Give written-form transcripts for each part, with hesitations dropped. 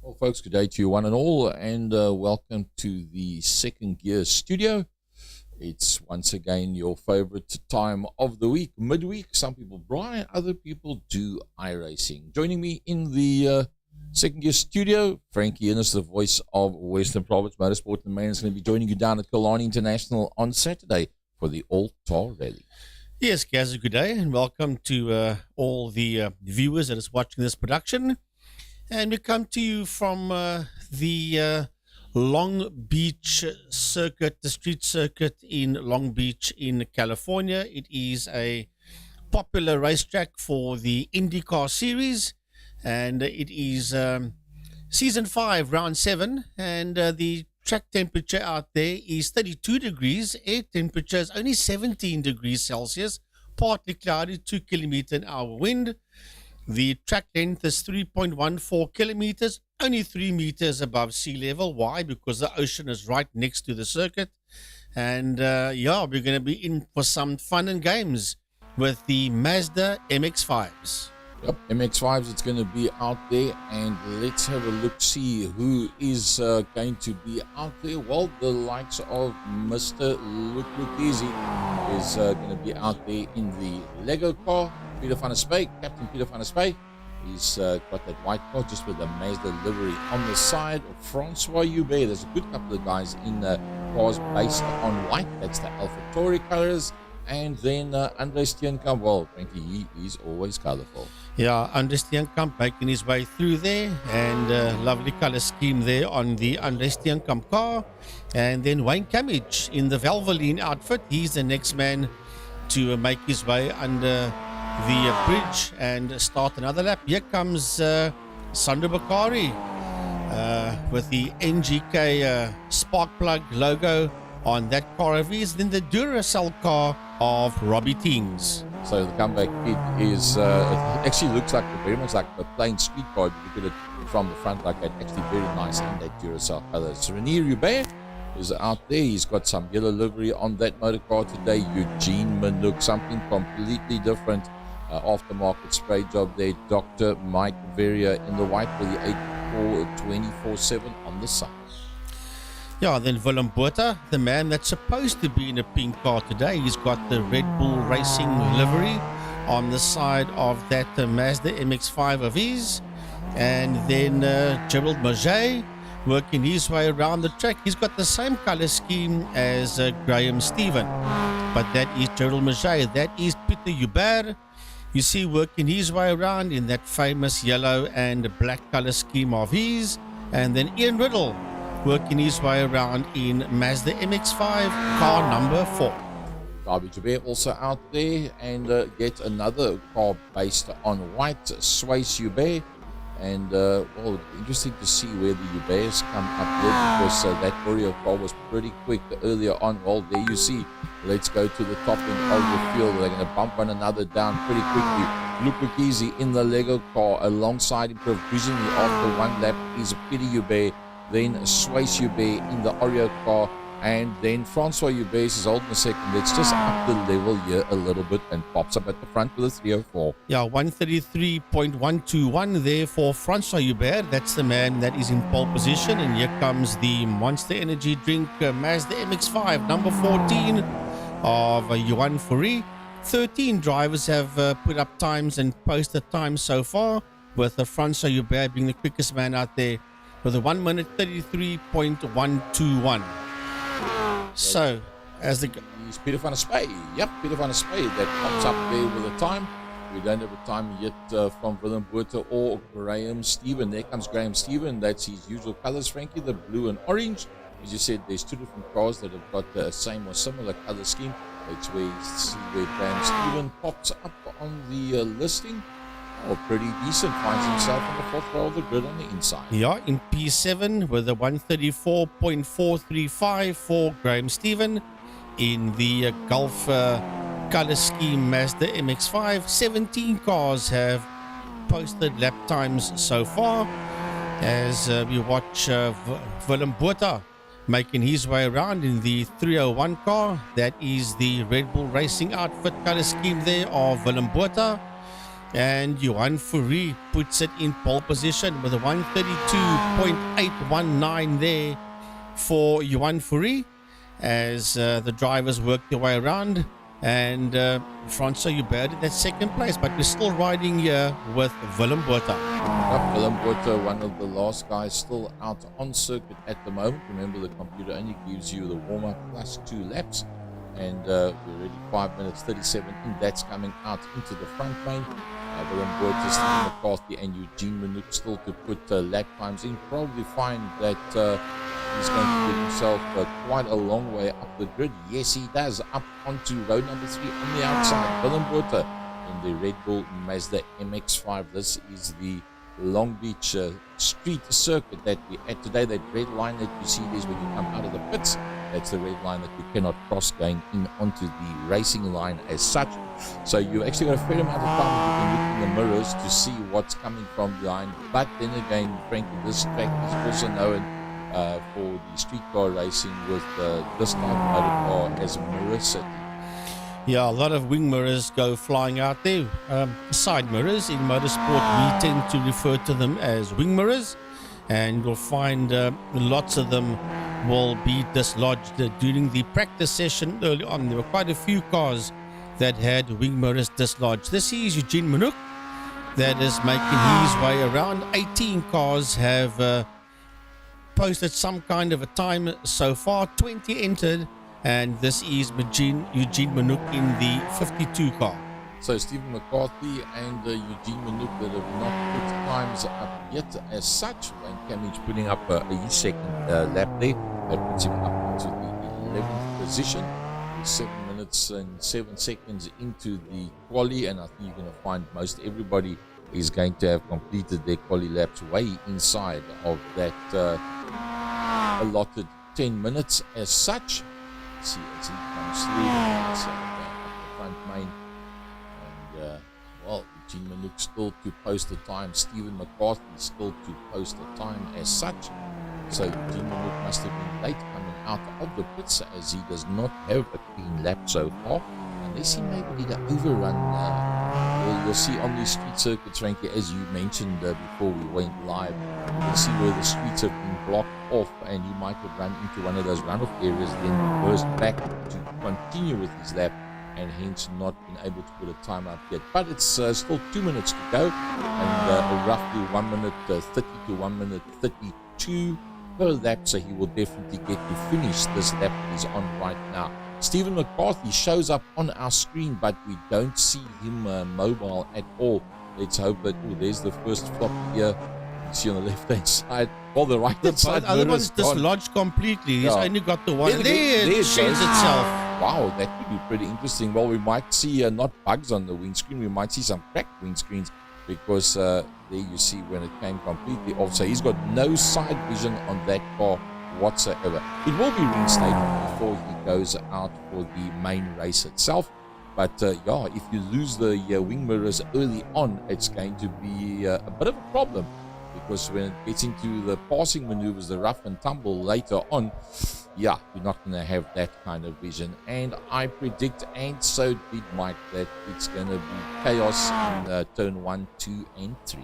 Well, folks, good day to you one and all, and welcome to the Second Gear Studio. It's once again your favorite time of the week, midweek. Some people braai, other people do iRacing. Joining me in the Second Gear Studio, Frankie Innes, the voice of Western Province Motorsport and Man, is going to be joining you down at Killarney International on Saturday for the All-Tar Rally. Yes, Gaz, good day, and welcome to all the viewers that is watching this production. And we come to you from the Long Beach circuit, the street circuit in Long Beach in California. It is a popular racetrack for the IndyCar series, and it is season 5, round 7, and the track temperature out there is 32 degrees. Air temperature is only 17 degrees Celsius, partly cloudy, 2 kilometer an hour wind. The track length is 3.14 kilometers, only 3 meters above sea level. Why? Because the ocean is right next to the circuit. And we're going to be in for some fun and games with the Mazda MX-5s. Yep, MX-5s, it's going to be out there, and let's have a look, see who is going to be out there. Well, the likes of Mr. Look Easy is going to be out there in the Lego car. Peter van der Spey, Captain Peter van der Spey, he's got that white car just with the Mazda livery on the side. Francois Hubert, there's a good couple of guys in cars based on white. That's the AlphaTauri colors. And then André Steenkamp, well, Frankie, he is always colorful. Yeah, André Steenkamp making his way through there, and lovely color scheme there on the André Steenkamp car. And then Wayne Camage in the Valvoline outfit, he's the next man to make his way under the bridge and start another lap. Here comes Sandro Bakari with the NGK spark plug logo on that car of his. Then the Duracell car of Robbie Teams. So the comeback kit is, it actually looks like very much like a plain street car. If you look at it from the front like that, actually very nice in that Duracell color. So Renier Hubert is out there. He's got some yellow livery on that motor car today. Eugene Manook, something completely different. Aftermarket spray job there. Dr. Mike Verrier in the white with the 24/7 on the side. Yeah, then Willem Botha, the man that's supposed to be in a pink car today. He's got the Red Bull Racing livery on the side of that Mazda MX-5 of his. And then Gerald Maget working his way around the track. He's got the same color scheme as Graham Stephen, but that is Gerald Maget. That is Peter Hubert. You see working his way around in that famous yellow and black color scheme of his. And then Ian Riddle working his way around in Mazda MX-5 car number 4. Darby Joubert also out there, and yet another car based on white, Swayze Hubert. And well, interesting to see where the Huberts come up with, because that Oreo car was pretty quick earlier on. Well, there you see. Let's go to the top end of the field. They're going to bump one another down pretty quickly. Luke Easy in the Lego car alongside him provisionally after one lap is Peter Hubert. Then Swayze Hubert in the Oreo car. And then Francois Hubert is holding a second. Let's just up the level here a little bit and pops up at the front with a 304. Yeah, 133.121 there for Francois Hubert. That's the man that is in pole position. And here comes the Monster Energy drink Mazda MX-5, number 14 of Johan Fourie. 13 drivers have put up times and posted times so far, with Francois Hubert being the quickest man out there with a 1 minute 33.121. So, as the he's Peter van der Spey. Yep, Peter van der Spey that pops up there with a time. We don't have a time yet from Willem Botha or Graham Stephen. There comes Graham Stephen. That's his usual colors, Frankie, the blue and orange. As you said, there's two different cars that have got the same or similar color scheme. That's where you see where Graham Stephen pops up on the listing. Oh, pretty decent. Finds himself on the fourth row of the grid on the inside. Yeah, in P7 with a 134.435 for Graham Stephen. In the Gulf color scheme Mazda MX-5, 17 cars have posted lap times so far. As we watch Willem Botha making his way around in the 301 car. That is the Red Bull Racing outfit color scheme there of Willem Botha. And Johan Fourie puts it in pole position with a 132.819 there for Johan Fourie as the drivers work their way around. And Francois Hubert in that second place, but we're still riding here with Willem Botha. Willem Botha, one of the last guys still out on circuit at the moment. Remember, the computer only gives you the warm-up plus 2 laps. And we're already 5 minutes 37 in. That's coming out into the front main. Willem Botha, Stephen McCarthy and Eugene Manouk still to put lap times in. Probably find that he's going to get himself quite a long way up the grid. Yes, he does. Up onto row number 3 on the outside. Willem Botha in the Red Bull Mazda MX-5. This is the Long Beach street circuit that we at today. That red line that you see is when you come out of the pits. That's the red line that you cannot cross going in onto the racing line as such. So you actually got a fair amount of time that you can look in the mirrors to see what's coming from behind. But then again, frankly, this track is also known for the street car racing with this type of motor car as Mirror City. Yeah, a lot of wing mirrors go flying out there. Side mirrors in motorsport, we tend to refer to them as wing mirrors, and you'll find lots of them will be dislodged during the practice session early on. There were quite a few cars that had wing mirrors dislodged. This is Eugene Manouk that is making his way around. 18 cars have posted some kind of a time so far, 20 entered. And this is Eugene Manouk in the 52 car. So Stephen McCarthy and Eugene Manouk that have not put times up yet as such. And Camage putting up his second lap there. That puts him up into the 11th position. He's 7 minutes and 7 seconds into the quali, and I think you're going to find most everybody is going to have completed their quali laps way inside of that allotted 10 minutes as such. See as he comes through the front main, and well, Eugene Manouk still to post a time. Stephen McCarthy still to post a time as such. So Eugene Manouk must have been late coming out of the pits as he does not have a clean lap so far. Unless he maybe need an overrun. You'll see on these street circuits, Frankie, as you mentioned before we went live, you'll see where the streets have been blocked off, and he might have run into one of those runoff areas, then reversed back to continue with his lap, and hence not been able to put a time up yet. But it's still 2 minutes to go, and roughly 1 minute 30 to 1 minute 32 per lap, so he will definitely get to finish this lap that he's on right now. Stephen McCarthy shows up on our screen, but we don't see him mobile at all. Let's hope that, there's the first flop here. You see on the left-hand side, or the right-hand side. The other one's dislodged completely. He's only got the one. There it sheds itself. Wow, that could be pretty interesting. Well, we might see not bugs on the windscreen. We might see some cracked windscreens because there you see when it came completely off. So he's got no side vision on that car whatsoever. It will be reinstated before he goes out for the main race itself. But yeah, if you lose the wing mirrors early on, it's going to be a bit of a problem, because when it gets into the passing maneuvers, the rough and tumble later on, yeah, you're not going to have that kind of vision. And I predict, and so did Mike, that it's going to be chaos in turn 1, 2, and 3.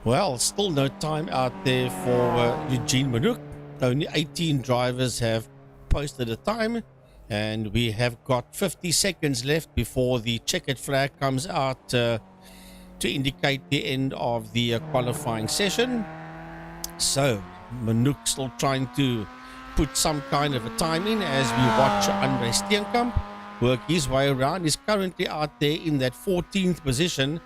Well, still no time out there for Eugene Manouk. Only 18 drivers have posted a time, and we have got 50 seconds left before the checkered flag comes out to indicate the end of the qualifying session. So Manouk still trying to put some kind of a time in as we watch Andre Steenkamp work his way around. He's currently out there in that 14th position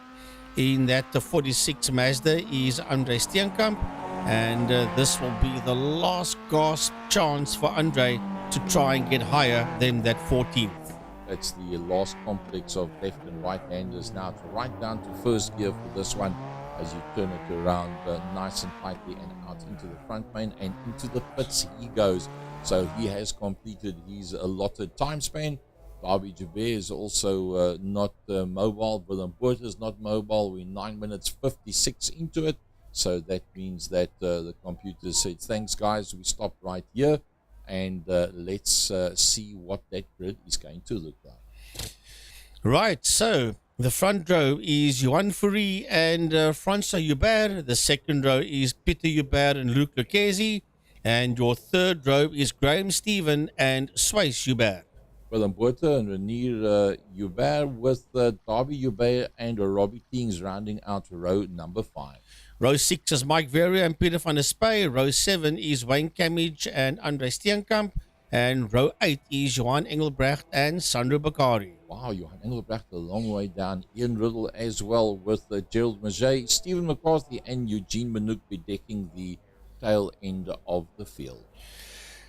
in that 46 Mazda is Andre Steenkamp. And this will be the last gasp chance for Andre to try and get higher than that 14th. That's the last complex of left and right handers now to right down to first gear for this one as you turn it around nice and tightly and out into the front main and into the pits he goes. So he has completed his allotted time span. Darby Javert is also not mobile. Willem Botha is not mobile. We're 9 minutes 56 into it. So that means that the computer said, thanks guys, we stop right here, and let's see what that grid is going to look like. Right, so The front row is Johan Fourie and Francois Hubert. The second row is Peter Hubert and Luc Lucchesi. And your third row is Graham Stephen and Swice Hubert. Willem Botha and Renier Hubert with Darby Hubert and Robbie Teings rounding out row number 5. Row 6 is Mike Verrier and Peter van der Spey. Row 7 is Wayne Camage and Andre Steenkamp. And row 8 is Johan Engelbrecht and Sandro Bakari. Wow, Johan Engelbrecht a long way down. Ian Riddle as well with Gerald Maget, Stephen McCarthy and Eugene Manouk bedecking the tail end of the field.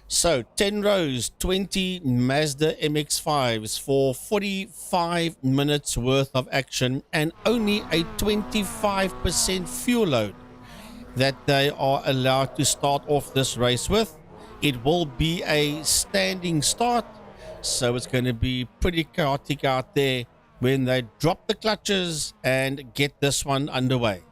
So 10 rows, 20 Mazda MX-5s for 45 minutes worth of action and only a 25% fuel load that they are allowed to start off this race with. It will be a standing start, so it's going to be pretty chaotic out there when they drop the clutches and get this one underway.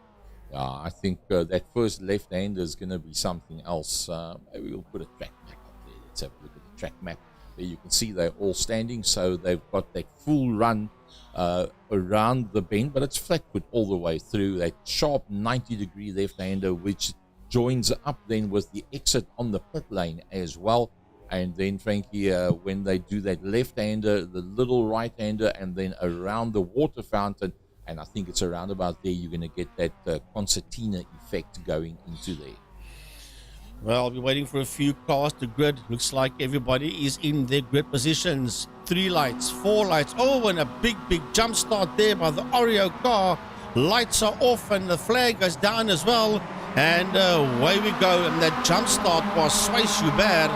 Yeah, I think that first left-hander is going to be something else. Maybe we'll put a track map up there. Let's have a look at the track map. There you can see they're all standing, so they've got that full run around the bend, but it's flat foot all the way through. That sharp 90-degree left-hander, which joins up then with the exit on the pit lane as well. And then, Frankie, when they do that left-hander, the little right-hander, and then around the water fountain, and I think it's around about there, you're going to get that concertina effect going into there. Well, I'll be waiting for a few cars to grid. Looks like everybody is in their grid positions. 3 lights, 4 lights. Oh, and a big jump start there by the Oreo car. Lights are off and the flag goes down as well. And away we go. And that jump start was Swice Hubert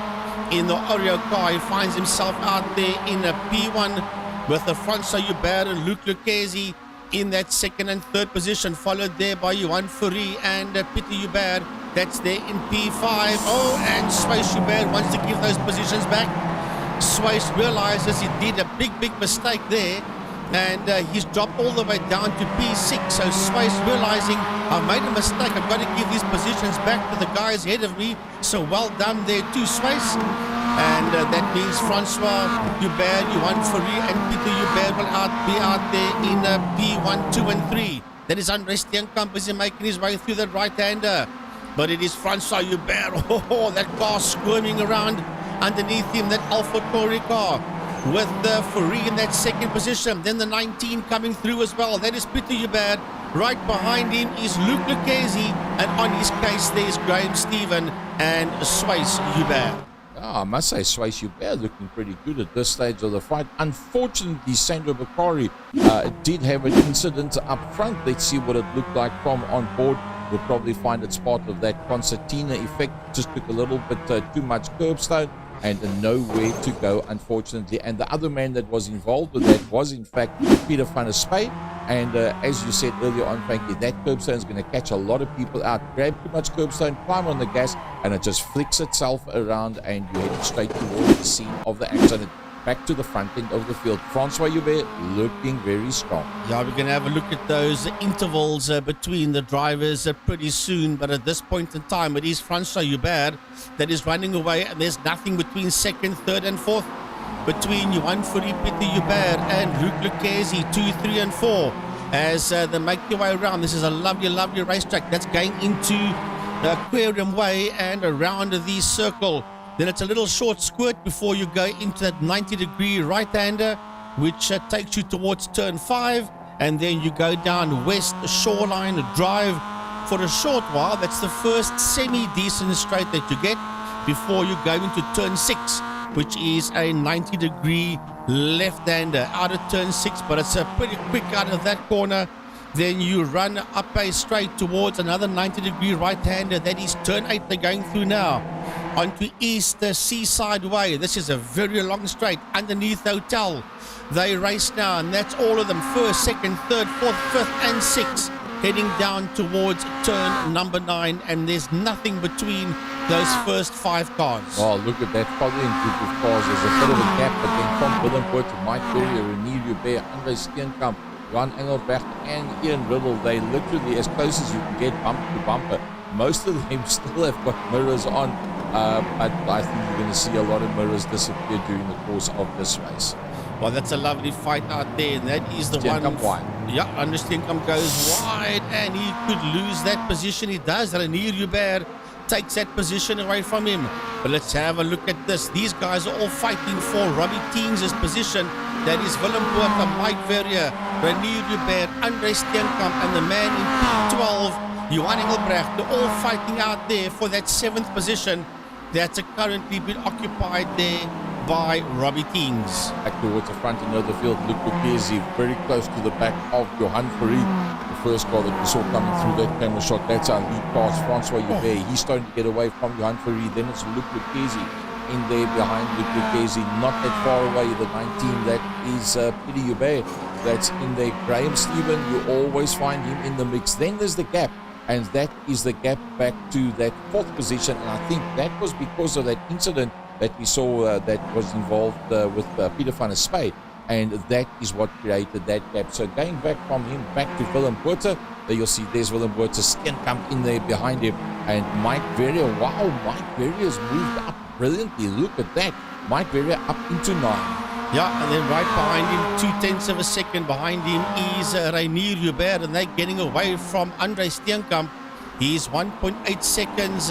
in the Oreo car. He finds himself out there in a P1 with the Francois Hubert and Luc Lucchesi in that second and third position, followed there by Johan Fourie and Peter Hubert. That's there in P5. Oh, and Swice Hubert wants to give those positions back. Swice realizes he did a big mistake there, and he's dropped all the way down to P6. So Swice realizing, I made a mistake, I've got to give these positions back to the guys ahead of me. So well done there to Swice. And that means Francois Hubert, Johan Fourie and Peter Hubert will be out there in P1, 2 and 3. That is Andre Steenkamp as he's making his way through that right-hander. But it is Francois Hubert. Oh, that car squirming around underneath him, that Alfa Tauri car. With Fourie in that second position. Then the 19 coming through as well. That is Peter Hubert. Right behind him is Luc Lucchesi. And on his case there is Graham Stephen and Swice Hubert. I must say, Swice Hubert looking pretty good at this stage of the fight. Unfortunately, Sandro Bakari did have an incident up front. Let's see what it looked like from on board. We'll probably find it's part of that concertina effect. Just took a little bit too much curbstone and nowhere to go, unfortunately. And the other man that was involved with that was, in fact, Peter van der Spey. And as you said earlier on, Frankie, that curbstone is going to catch a lot of people out. Grab too much curbstone, climb on the gas, and it just flicks itself around, and you head straight towards the scene of the accident. Back to the front end of the field. Francois Hubert looking very strong. Yeah, we're going to have a look at those intervals between the drivers pretty soon. But at this point in time, it is Francois Hubert that is running away. And there's nothing between second, third and fourth. Between Johan Fourie, Peter Hubert and Luc Lucchesi, 2, 3 and 4. As they make their way around. This is a lovely racetrack that's going into the Aquarium Way and around the circle. Then it's a little short squirt before you go into that 90-degree right-hander, which takes you towards turn 5. And then you go down West Shoreline Drive for a short while. That's the first semi-decent straight that you get before you go into turn 6, which is a 90-degree left-hander out of turn 6. But it's pretty quick out of that corner. Then you run up a straight towards another 90-degree right-hander. That is turn 8 they're going through now. Onto East Seaside Way. This is a very long straight underneath the hotel. They race now, and that's all of them. First, second, third, fourth, fifth, and sixth. Heading down towards turn number 9, and there's nothing between those first 5 cars. Oh, look at that following group of cars. There's a bit of a gap, but then from Willem Botha, Mike Verrier, Renier Hubert, Andre Steenkamp, Johan Engelbrecht, and Ian Riddle, they literally as close as you can get bumper to bumper. Most of them still have got mirrors on, but I think you're going to see a lot of mirrors disappear during the course of this race. Well, that's a lovely fight out there, and that is the Steenkamp one. wide. Yeah, and Steenkamp goes wide, and he could lose that position. He does. Renier Hubert takes that position away from him. But let's have a look at this. These guys are all fighting for Robbie Teens' position. That is Willem Botha, Mike Verrier, Renier Hubert, Andre Steenkamp, and the man in P12, Johan Engelbrecht. They're all fighting out there for that 7th position that's currently been occupied there by Robbie Teens. Back towards the front end of the field, Luc Lucchesi very close to the back of Johan Ferry. The first car that we saw coming through that camera shot, that's our lead car, Francois Hubert. He's starting to get away from Johan Ferry. Then it's Luc Lucchesi in there behind Luc Lucchesi, not that far away, the 19, that is Peter Hubert. That's in there. Graham Stephen, you always find him in the mix. Then there's the gap, and that is the gap back to that 4th position, and I think that was because of that incident that we saw that was involved with Peter van der Spey, and that is what created that gap. So going back from him back to Willem Botha, there you'll see there's Willem Botha, Steenkamp in there behind him, and Mike Verrier. Wow, Mike Verrier's moved up brilliantly. Look at that. Mike Verrier up into 9. Yeah, and then right behind him, 0.2 of a second behind him is Renier Hubert, and they're getting away from Andre Steenkamp. He's 1.8 seconds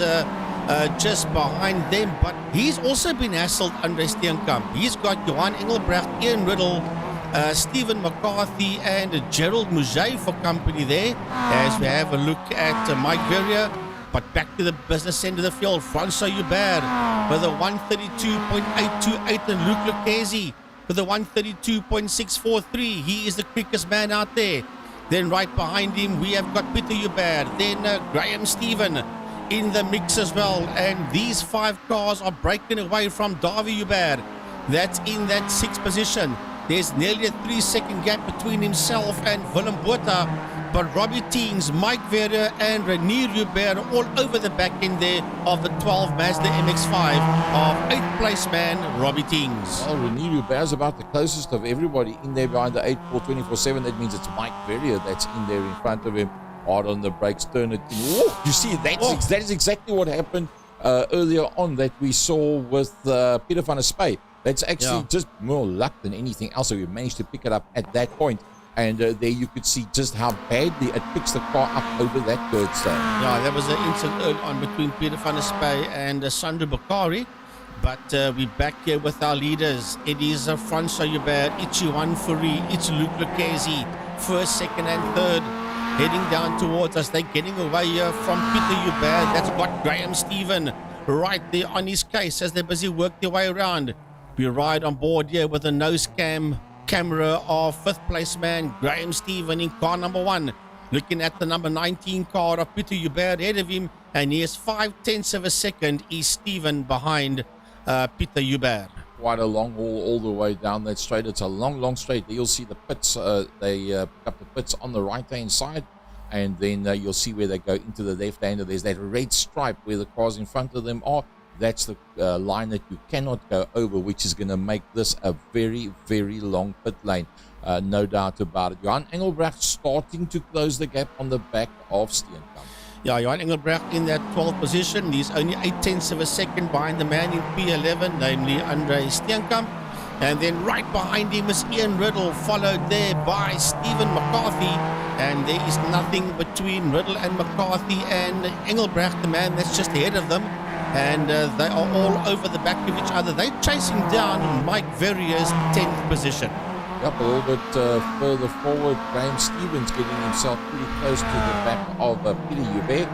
just behind them, but he's also been hassled, Andre Steenkamp. He's got Johan Engelbrecht, Ian Riddle, Stephen McCarthy, and Gerald Mouget for company there, as we have a look at Mike Verrier. But back to the business end of the field, Francois Hubert with a 132.828, and Luc Lucchesi with a 132.643. He is the quickest man out there. Then right behind him, we have got Peter Hubert. Then Graham Stephen in the mix as well. And these 5 cars are breaking away from Davy Hubert. That's in that 6th position. There's nearly a 3-second gap between himself and Willem Botha. But Robbie Teens, Mike Verrier, and Renier Hubert are all over the back end there of the 12 Mazda MX-5 of 8th place man Robbie Teens. Well, Renier Hubert is about the closest of everybody in there behind the 8.4 That means it's Mike Verrier that's in there in front of him. Hard on the brakes, turn it in. Whoa, you see, that is exactly what happened earlier on that we saw with Peter van der Spey. That's actually just more luck than anything else. So we managed to pick it up at that point. And there you could see just how badly it picks the car up over that curbstone. Yeah, there was an incident early on between Peter van der Spey and Sandro Bakari. But we're back here with our leaders. It is Francois Hubert, it's Johan Ferry, it's Luc Lucchesi, 1st, 2nd, and 3rd, heading down towards us. They're getting away here from Peter Hubert. That's got Graham Stephen right there on his case as they're busy working their way around. We ride on board here with a nose camera of 5th place man Graham Stephen in car number 1, looking at the number 19 car of Peter Hubert ahead of him, and he is 0.5 of a second is Stephen behind Peter Hubert. Quite a long haul all the way down that straight. It's a long straight. You'll see the pits, they pick up the pits on the right hand side, and then you'll see where they go into the left hander. There's that red stripe where the cars in front of them are. That's the line that you cannot go over, which is going to make this a very, very long pit lane. No doubt about it. Johan Engelbrecht starting to close the gap on the back of Steenkamp. Yeah, Johan Engelbrecht in that 12th position. He's only 0.8 of a second behind the man in P11, namely Andre Steenkamp. And then right behind him is Ian Riddle, followed there by Stephen McCarthy. And there is nothing between Riddle and McCarthy and Engelbrecht, the man that's just ahead of them. And they are all over the back of each other. They're chasing down Mike Verrier's 10th position. Yep, a little bit further forward, Graham Stevens getting himself pretty close to the back of Peter Hubert,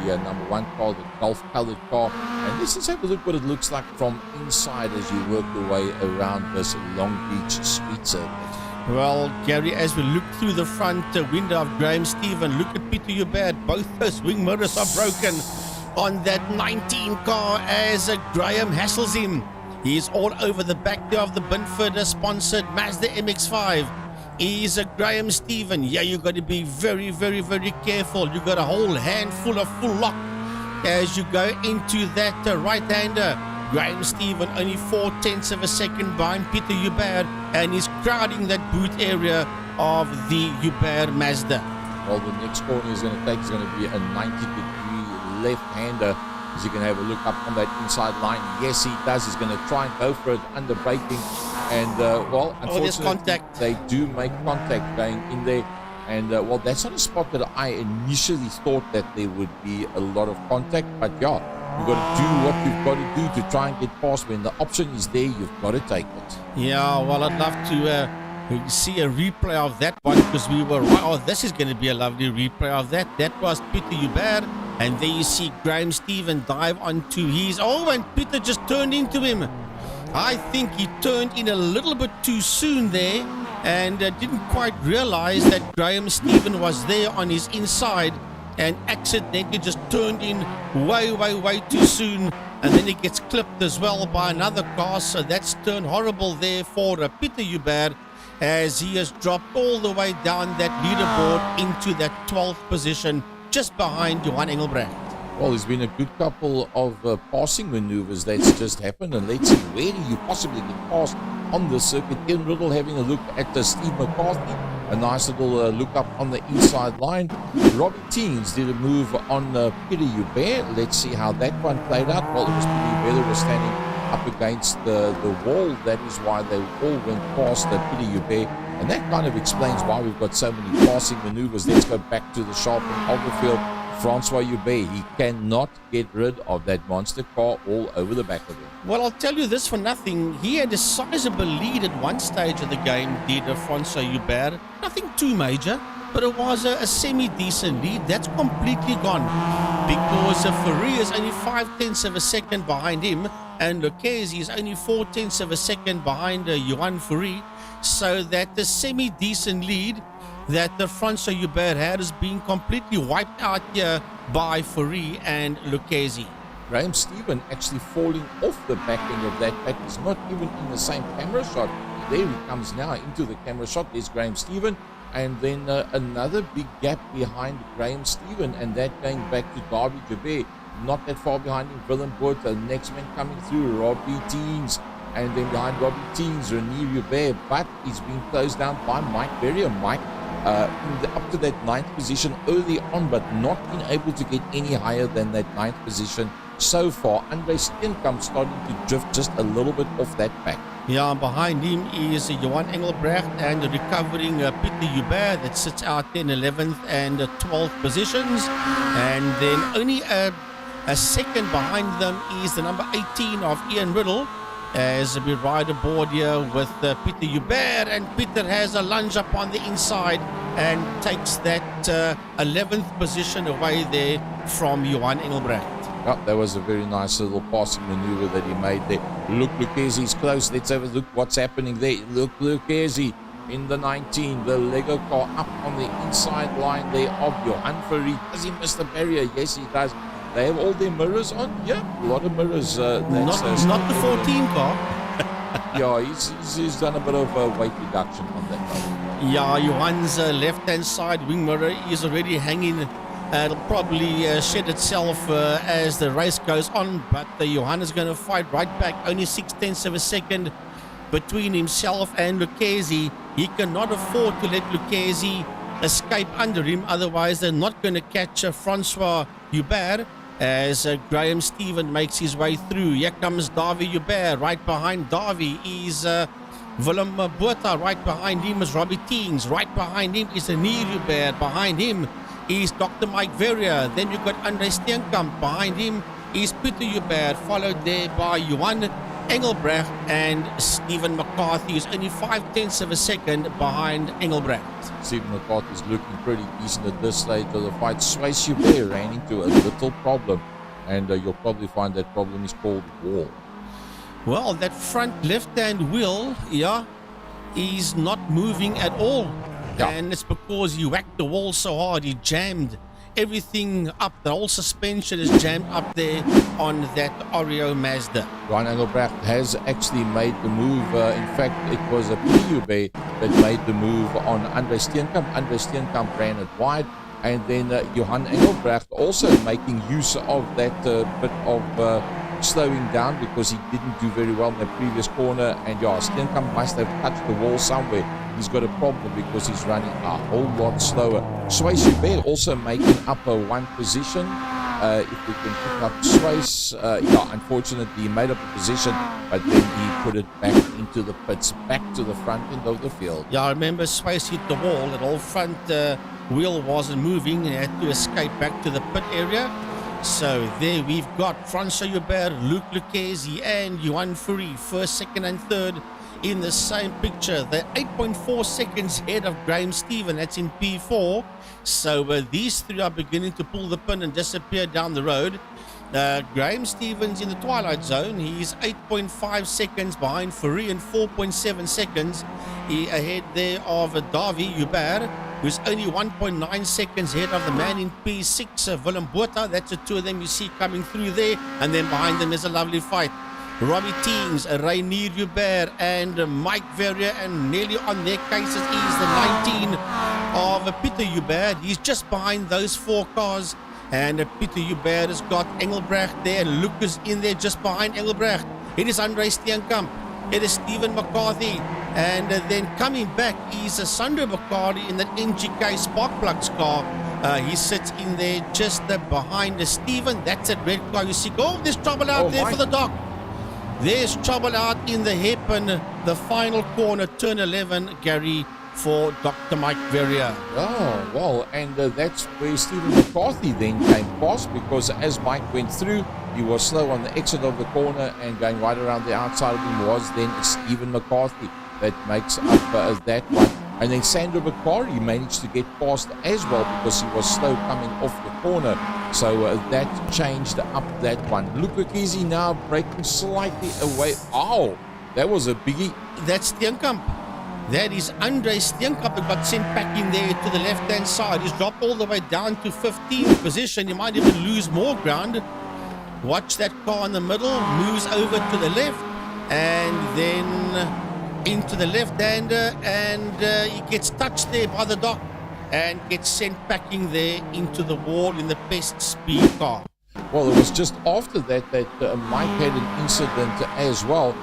the number 1 car, the golf-colored car. And let's just have a look what it looks like from inside as you work your way around this Long Beach street circuit. Well, Gary, as we look through the front window of Graham Stephen, look at Peter Hubert. Both those wing mirrors are broken on that 19 car as Graham hassles him. He's all over the back there of the Binford-sponsored Mazda MX-5. He's Graham Stephen. Yeah, you got to be very, very, very careful. You got a whole handful of full lock as you go into that right-hander. Graham Stephen only 0.4 of a second behind Peter Hubert, and he's crowding that boot area of the Hubert Mazda. Well, the next corner he's going to take is going to be a 90-degree left-hander. As you can have a look up on that inside line. Yes, he does. He's going to try and go for it under braking. And, well, Oh, there's unfortunately, contact. they do make contact going in there. And, well, that's not a spot that I initially thought that there would be a lot of contact. But, yeah, you've got to do what you've got to do to try and get past. When the option is there, you've got to take it. Yeah, well, I'd love to see a replay of that one because we were right. Oh, this is going to be a lovely replay of that. That was Peter Hubert. And there you see Graham Stephen dive onto his. Oh, and Peter just turned into him. I think he turned in a little bit too soon there and didn't quite realize that Graham Stephen was there on his inside and accidentally just turned in way too soon. And then he gets clipped as well by another car. So that's turned horrible there for Peter Hubert as he has dropped all the way down that leaderboard into that 12th position just behind Johan Engelbrecht. Well, there's been a good couple of passing maneuvers that's just happened, and let's see, where do you possibly get past on the circuit? Ian Riddle having a look at Steve McCarthy, a nice little look up on the inside line. Robbie Teens did a move on Peter Hubert. Let's see how that one played out. Well, it was Peter Hubert who was standing up against the wall. That is why they all went past Peter Hubert, and that kind of explains why we've got so many passing maneuvers. Let's go back to the sharp in Alderfield. Francois Hubert, he cannot get rid of that monster car all over the back of him. Well, I'll tell you this for nothing. He had a sizable lead at one stage of the game, did Francois Hubert. Nothing too major, but it was a semi-decent lead. That's completely gone because Ferrari is only 0.5 of a second behind him and Lucchese is only 0.4 of a second behind Johan Ferrari. So that the semi-decent lead that the Francois Hubert had is being completely wiped out here by Ferrari and Lucchese. Graham Stephen actually falling off the back end of that pack. He's not even in the same camera shot. There he comes now into the camera shot. There's Graham Stephen. And then another big gap behind Graham Stephen. And that going back to Darby Jabber. Not that far behind him, Villenboot. The next man coming through, Robbie Teens. And then behind Robbie Teens, Renier Hubert. But he's been closed down by Mike Berrier. Mike up to that 9th position early on, but not been able to get any higher than that 9th position so far. Andre Steenkamp starting to drift just a little bit off that back. Yeah, behind him is Johan Engelbrecht and the recovering Peter Hubert that sits out there in 11th and 12th positions. And then only a second behind them is the number 18 of Ian Riddle, as we ride aboard here with Peter Hubert, and Peter has a lunge up on the inside and takes that 11th position away there from Johan Engelbrecht. Yeah, that was a very nice little passing maneuver that he made there. Look, Lucchese's close. Let's have a look what's happening there. Look, Lucchese in the 19, the Lego car up on the inside line there of Johan Ferrari. Does he miss the barrier? Yes, he does. They have all their mirrors on. Yeah, a lot of mirrors. Not the 14 car. Yeah, he's done a bit of weight reduction on that car. Yeah, Johan's left-hand side wing mirror is already hanging. It'll probably shed itself as the race goes on, but Johan is going to fight right back. Only 0.6 of a second between himself and Lucchese. He cannot afford to let Lucchese escape under him, otherwise they're not going to catch Francois Hubert. As Graham Stephen makes his way through. Here comes Davy Hubert. Right behind Davy is Willem Botha. Right behind him is Robbie Teens. Right behind him is Renier Hubert. Behind him is Dr. Mike Verrier. Then you've got Andre Steenkamp. Behind him is Peter Hubert, followed there by Johan Engelbrecht, and Stephen McCarthy is only 0.5 of a second behind Engelbrecht. Stephen McCarthy is looking pretty decent at this stage of the fight. Swayze Hubert ran into a little problem, and you'll probably find that problem is called wall. Well, that front left-hand wheel, is not moving at all. Yeah. And it's because he whacked the wall so hard, he jammed everything up. The whole suspension is jammed up there on that Oreo Mazda. Johan Engelbrecht has actually made the move. In fact, it was a Peter that made the move on Andre Steenkamp. Andre Steenkamp ran it wide. And then Johan Engelbrecht also making use of that bit of slowing down because he didn't do very well in the previous corner. And Steenkamp must have touched the wall somewhere. He's got a problem because he's running a whole lot slower. Swayze Hubert also making up a one position. if we can pick up Swace, yeah, unfortunately he made up a position, but then he put it back into the pits, back to the front end of the field. Yeah, I remember Swace hit the wall. That whole front wheel wasn't moving. He had to escape back to the pit area. So there we've got Francois Hubert, Luc Lucchesi, and Johan Fourie, first, second, and third in the same picture. They're 8.4 seconds ahead of Graham Stephen. That's in P4. So these three are beginning to pull the pin and disappear down the road. Graham Stevens in the twilight zone. He's 8.5 seconds behind Fourie and 4.7 seconds ahead there of Davi Hubert, who's only 1.9 seconds ahead of the man in P6, Willem Botha. That's the two of them you see coming through there. And then behind them is a lovely fight. Robbie Teens, Rainier Hubert, and Mike Verrier, and nearly on their cases is the 19 of Peter Hubert. He's just behind those four cars. And Peter Hubert has got Engelbrecht there. Lucas in there just behind Engelbrecht. It is Andre Steenkamp. It is Stephen McCarthy. And then coming back is Sandro McCarthy in that NGK Sparkplugs car. He sits in there just behind Stephen. That's that red car you see. Oh, there's trouble out there for the dock. There's trouble out in the hairpin, the final corner, turn 11, Gary, for Dr. Mike Verrier. Oh, well, and that's where Stephen McCarthy then came past, because as Mike went through, he was slow on the exit of the corner, and going right around the outside of him was then Stephen McCarthy that makes up that one. And then Sandro McCarthy managed to get past as well because he was slow coming off the corner. So that changed up that one. Luke Lucchesi now breaking slightly away. Oh, that was a biggie. That's Steenkamp. That is Andre Steenkamp that got sent back in there to the left-hand side. He's dropped all the way down to 15th position. He might even lose more ground. Watch that car in the middle. Moves over to the left. And then into the left-hander. And he gets touched there by the dock. And gets sent packing there into the wall in the best speed car. Well, it was just after that Mike had an incident as well.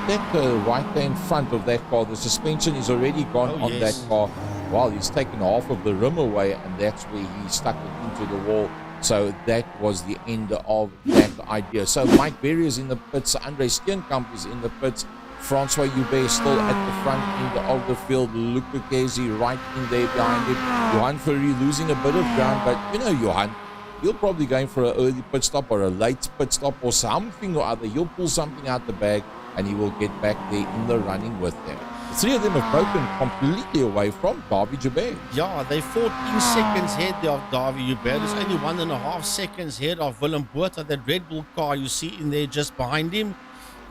That right-hand front of that car, the suspension is already gone on that car. Well, he's taken half of the rim away, and that's where he stuck it into the wall. So that was the end of that idea. So Mike Berry is in the pits. Andre Steenkamp is in the pits. Francois Hubert still at the front end of the field. Luc Lucchesi right in there behind him. Johan Fourie losing a bit of ground, but you know Johan, he'll probably going for an early pit stop or a late pit stop or something or other. He'll pull something out the bag and he will get back there in the running with them. The three of them have broken completely away from Davi Hubert. Yeah, they're 14 seconds ahead of Davi Hubert. There's only 1.5 seconds ahead of Willem Botha, that Red Bull car you see in there just behind him.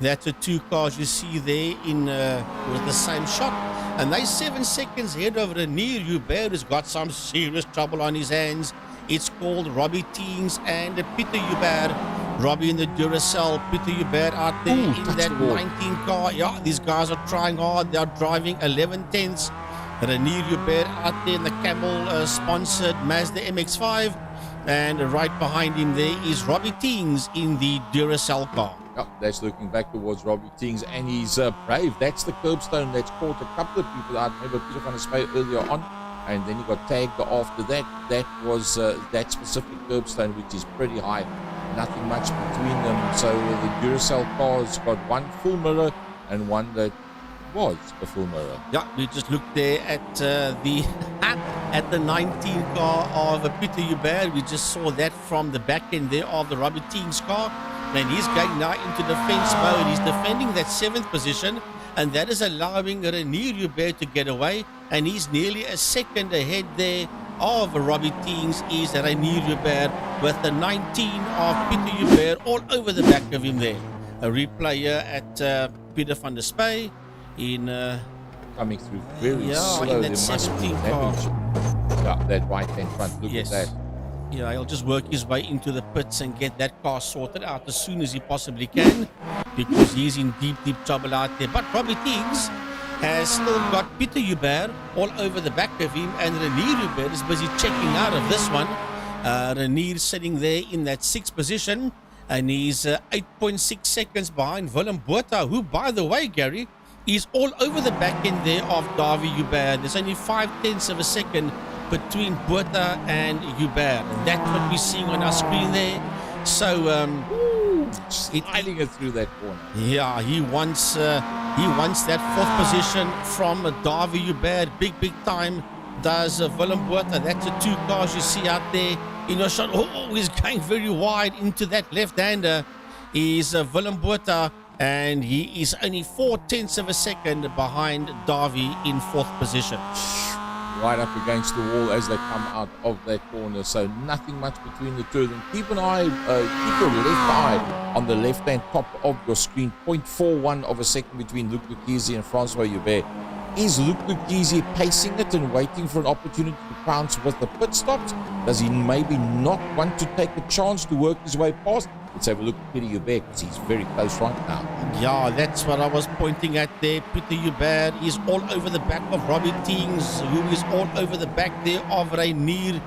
That's the two cars you see there in with the same shot. And they're 7 seconds ahead of Rainier Hubert, who's got some serious trouble on his hands. It's called Robbie Teens and Peter Hubert. Robbie in the Duracell, Peter Hubert out there in that 19 car. Yeah, these guys are trying hard. They are driving 11 tenths. Rainier Hubert out there in the Camel-sponsored Mazda MX-5. And right behind him there is Robbie Teens in the Duracell car. Yep, that's looking back towards Robbie Teens, and he's brave. That's the curbstone that's caught a couple of people out. Remember Peter van der Spy earlier on, and then he got tagged after that. That was that specific curbstone, which is pretty high. Nothing much between them. So the Duracell car's got one full mirror and one that was a full mirror. Yeah, we just looked there at the 19 car of Peter Hubert. We just saw that from the back end there of the Robbie Teens car. And he's going now into defense mode. He's defending that 7th position, and that is allowing Rainier Hubert to get away. And he's nearly a second ahead there of Robbie Teens is Rainier Hubert with the 19 of Peter Hubert all over the back of him there. A replay here at Peter van der Spy in coming through very slow. In that 17 car. Yeah, that right-hand front. Look at that. Yeah, he'll just work his way into the pits and get that car sorted out as soon as he possibly can, because he's in deep trouble out there. But Robbie Teens has still got Peter Hubert all over the back of him, and Rainier Hubert is busy checking out of this one. Rainier sitting there in that 6th position, and he's 8.6 seconds behind Willem Botha, who, by the way, Gary, is all over the back end there of Davi Hubert. There's only 0.5 of a second between Buerta and Hubert. That's what we're seeing on our screen there. So sliding it through that corner. yeah, he wants that fourth position from Davi Hubert. Big time does Willem Buerta. That's the two cars you see out there in your shot. Oh, he's going very wide into that left-hander. Is Willem Buerta, and he is only 0.4 of a second behind Davi in fourth position. Right up against the wall as they come out of that corner. So nothing much between the two of them. Keep an eye, keep your left eye on the left-hand top of your screen. 0.41 of a second between Luc Lequesne and Francois Hubert. Is Luc Lequesne pacing it and waiting for an opportunity to pounce with the pit stops? Does he maybe not want to take a chance to work his way past? Let's have a look at Peter Hubert, because he's very close right now. Yeah, that's what I was pointing at there. Peter Hubert is all over the back of Robbie Teings, who is all over the back there of Reinier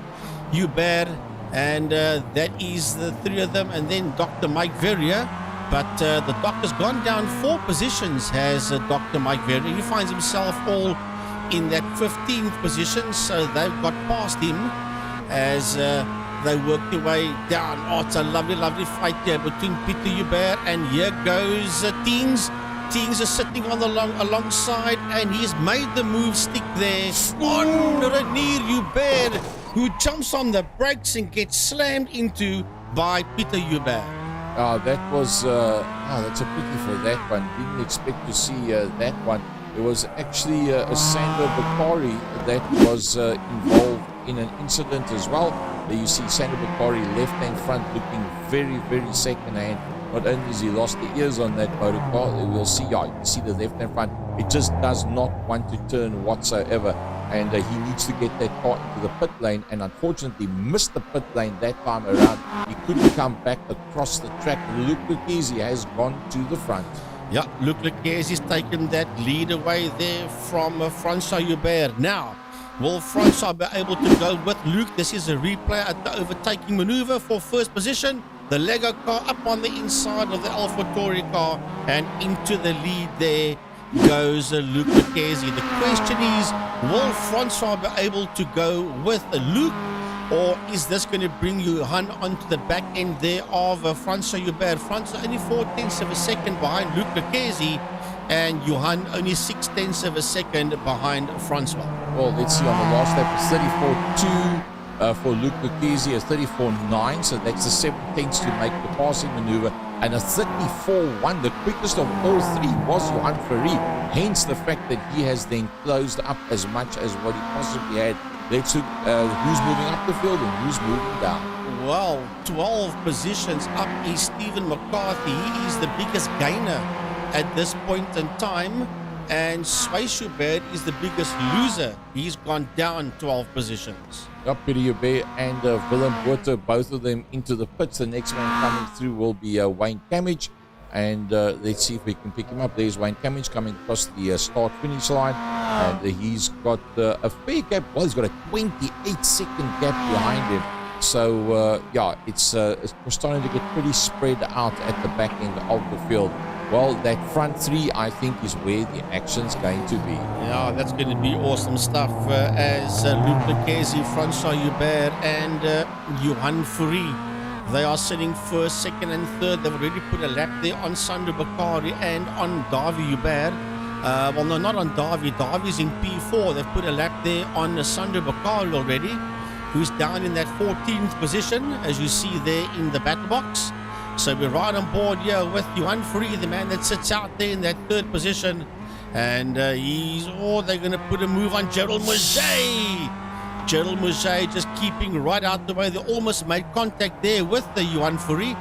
Hubert. And that is the three of them. And then Dr. Mike Verrier. But the Doc has gone down 4 positions, has Dr. Mike Verrier. He finds himself all in that 15th position. So they've got past him as they work their way down. Oh, it's a lovely fight here between Peter Hubert, and here goes Teens. Teens is sitting on the alongside, and he's made the move stick there on Reinier Hubert, who jumps on the brakes and gets slammed into by Peter Hubert. That was that's a pity for that one. Didn't expect to see that one. It was actually a Sander Bakari that was involved in an incident as well. There you see Sander Bakari left-hand front looking very second-hand. Not only has he lost the ears on that motor car, we'll see, you can see the left-hand front. It just does not want to turn whatsoever. And he needs to get that car into the pit lane, and unfortunately missed the pit lane that time around. He couldn't come back across the track. Luc Lequesne has gone to the front. Yeah, Luc Lequesne has taken that lead away there from Francois Hubert. Now, will Francois be able to go with Luc? This is a replay at the overtaking maneuver for first position. The Lego car up on the inside of the AlphaTauri car, and into the lead there goes Luc Lequesne. The question is, will Francois be able to go with Luc, or is this going to bring Johan onto the back end there of Francois Hubert? Francois only 0.4 of a second behind Luc Lequesne, and Johan only 0.6 of a second behind Francois. Well, let's see on the last lap, it's 34.2 for Luc Lequesne, a 34.9, so that's the 7 tenths to make the passing maneuver, and a 34.1. The quickest of all three was Johan Ferry, hence the fact that he has then closed up as much as what he possibly had. Let's look who's moving up the field and who's moving down. Well, 12 positions up is Stephen McCarthy. He is the biggest gainer at this point in time, and Swayze Hubert is the biggest loser. He's gone down 12 positions. Yep, Peter Hubert and Willem Buerta, both of them into the pits. The next man coming through will be Wayne Camage, and let's see if we can pick him up. There's Wayne Camage coming across the start-finish line, and he's got a fair gap. Well, he's got a 28-second gap behind him. So, yeah, it's starting to get pretty spread out at the back end of the field. Well, that front three, I think, is where the action's going to be. Yeah, that's going to be awesome stuff as Luc Lequesne, Francois Hubert, and Johan Fourie. They are sitting first, second, and third. They've already put a lap there on Sander Bakari and on Davi Hubert. Well, no, not on Davi. Davi's in P4. They've put a lap there on Sander Bakari already, who's down in that 14th position, as you see there in the battle box. So we're right on board here with Johan Fourie, the man that sits out there in that third position. And they're going to put a move on Gerald Mouget. Gerald Mouget just keeping right out the way. They almost made contact there with the Johan Fourie.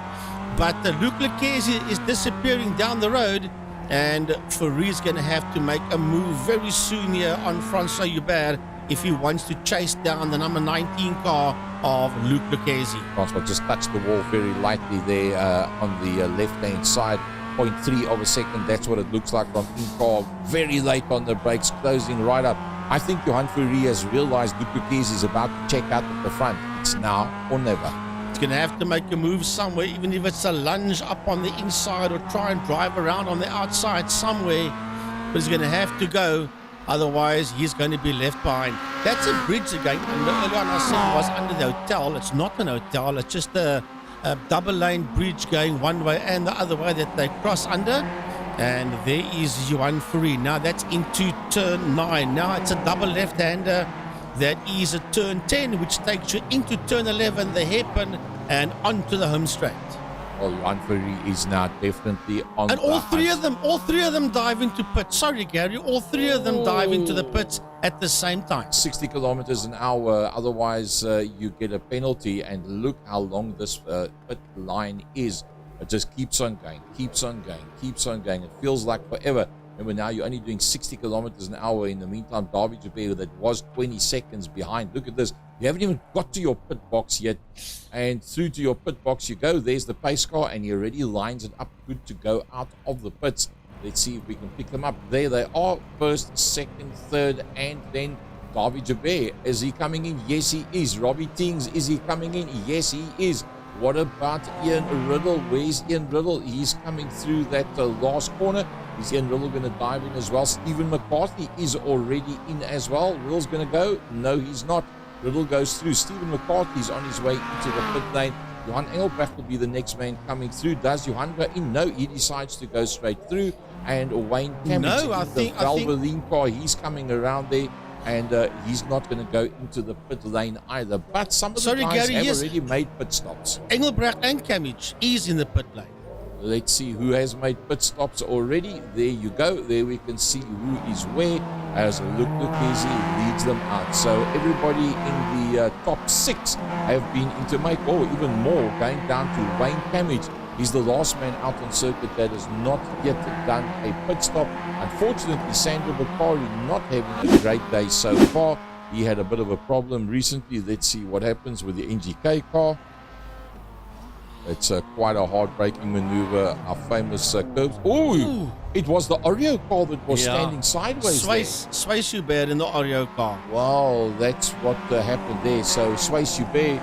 But Luc Lequesne is disappearing down the road. And Fourie is going to have to make a move very soon here on Francois Hubert if he wants to chase down the number 19 car of Luc Lequesne. Francois just touched the wall very lightly there on the left-hand side. 0.3 of a second, that's what it looks like from in-car. Very late on the brakes, closing right up. I think Johan Fourie has realized Luc Lequesne is about to check out at the front. It's now or never. It's going to have to make a move somewhere, even if it's a lunge up on the inside or try and drive around on the outside somewhere. But he's going to have to go. Otherwise, he's going to be left behind. That's a bridge again. And earlier on I said it was under the hotel. It's not an hotel. It's just a double lane bridge going one way and the other way that they cross under. And there is Johan Fourie. Now that's into turn 9. Now it's a double left-hander. That is a turn 10, which takes you into turn 11, the hairpin, and onto the home straight. Well, Johan Fourie is now definitely on and all three of them dive into pits. Sorry, Gary, all three of them dive into the pits at the same time. 60 kilometers an hour, otherwise you get a penalty. And look how long this pit line is. It just keeps on going. It feels like forever. Remember, now you're only doing 60 kilometers an hour. In the meantime, David Jabeur, that was 20 seconds behind. Look at this. You haven't even got to your pit box yet. And through to your pit box you go. There's the pace car, and he already lines it up good to go out of the pits. Let's see if we can pick them up. There they are. First, second, third, and then David Jabeur. Is he coming in? Yes, he is. Robbie Tings, is he coming in? Yes, he is. What about Ian Riddle? Where's Ian Riddle? He's coming through that last corner. Is Ian Riddle going to dive in as well? Stephen McCarthy is already in as well. Riddle's going to go? No, he's not. Riddle goes through. Stephen McCarthy's on his way into the pit lane. Johan Engelbrecht will be the next man coming through. Does Johan go in? No, he decides to go straight through. And Wayne Cammage in the Valvoline car, he's coming around there. And he's not going to go into the pit lane either. But some of the guys have already made pit stops. Engelbrecht and Cammage is in the pit lane. Let's see who has made pit stops already. There you go. There we can see who is where. As Luke Lucchesi leads them out. So everybody in the top 6 have been into make, or even more, going down to Wayne Cammage. He's the last man out on circuit that has not yet done a pit stop. Unfortunately, Sandro Bakari not having a great day so far. He had a bit of a problem recently. Let's see what happens with the NGK car. It's quite a heartbreaking maneuver. Our famous curbs. Oh, it was the Oreo car that was standing sideways Swayze Joubert in the Oreo car. Well, that's what happened there. So Swayze Joubert,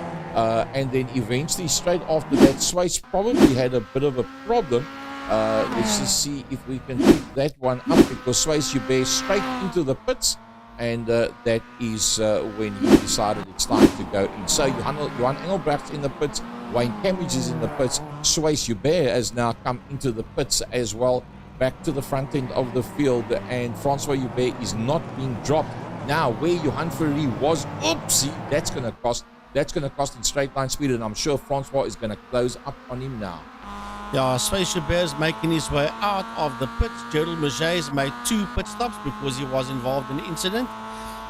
and then eventually straight after that, Swayze probably had a bit of a problem. Let's just see if we can pick that one up, because Swayze Joubert straight into the pits, and that is when he decided it's time to go in. So Johan Engelbrecht in the pits, Wayne Cammage is in the pits, Swayze Joubert has now come into the pits as well, back to the front end of the field, and Francois Joubert is not being dropped. Now, where Johan Fourie was, oopsie, that's going to cost in straight line speed, and I'm sure Francois is going to close up on him now. Yeah, Swayze Joubert is making his way out of the pits. Gerald Murger has made 2 pit stops because he was involved in the incident.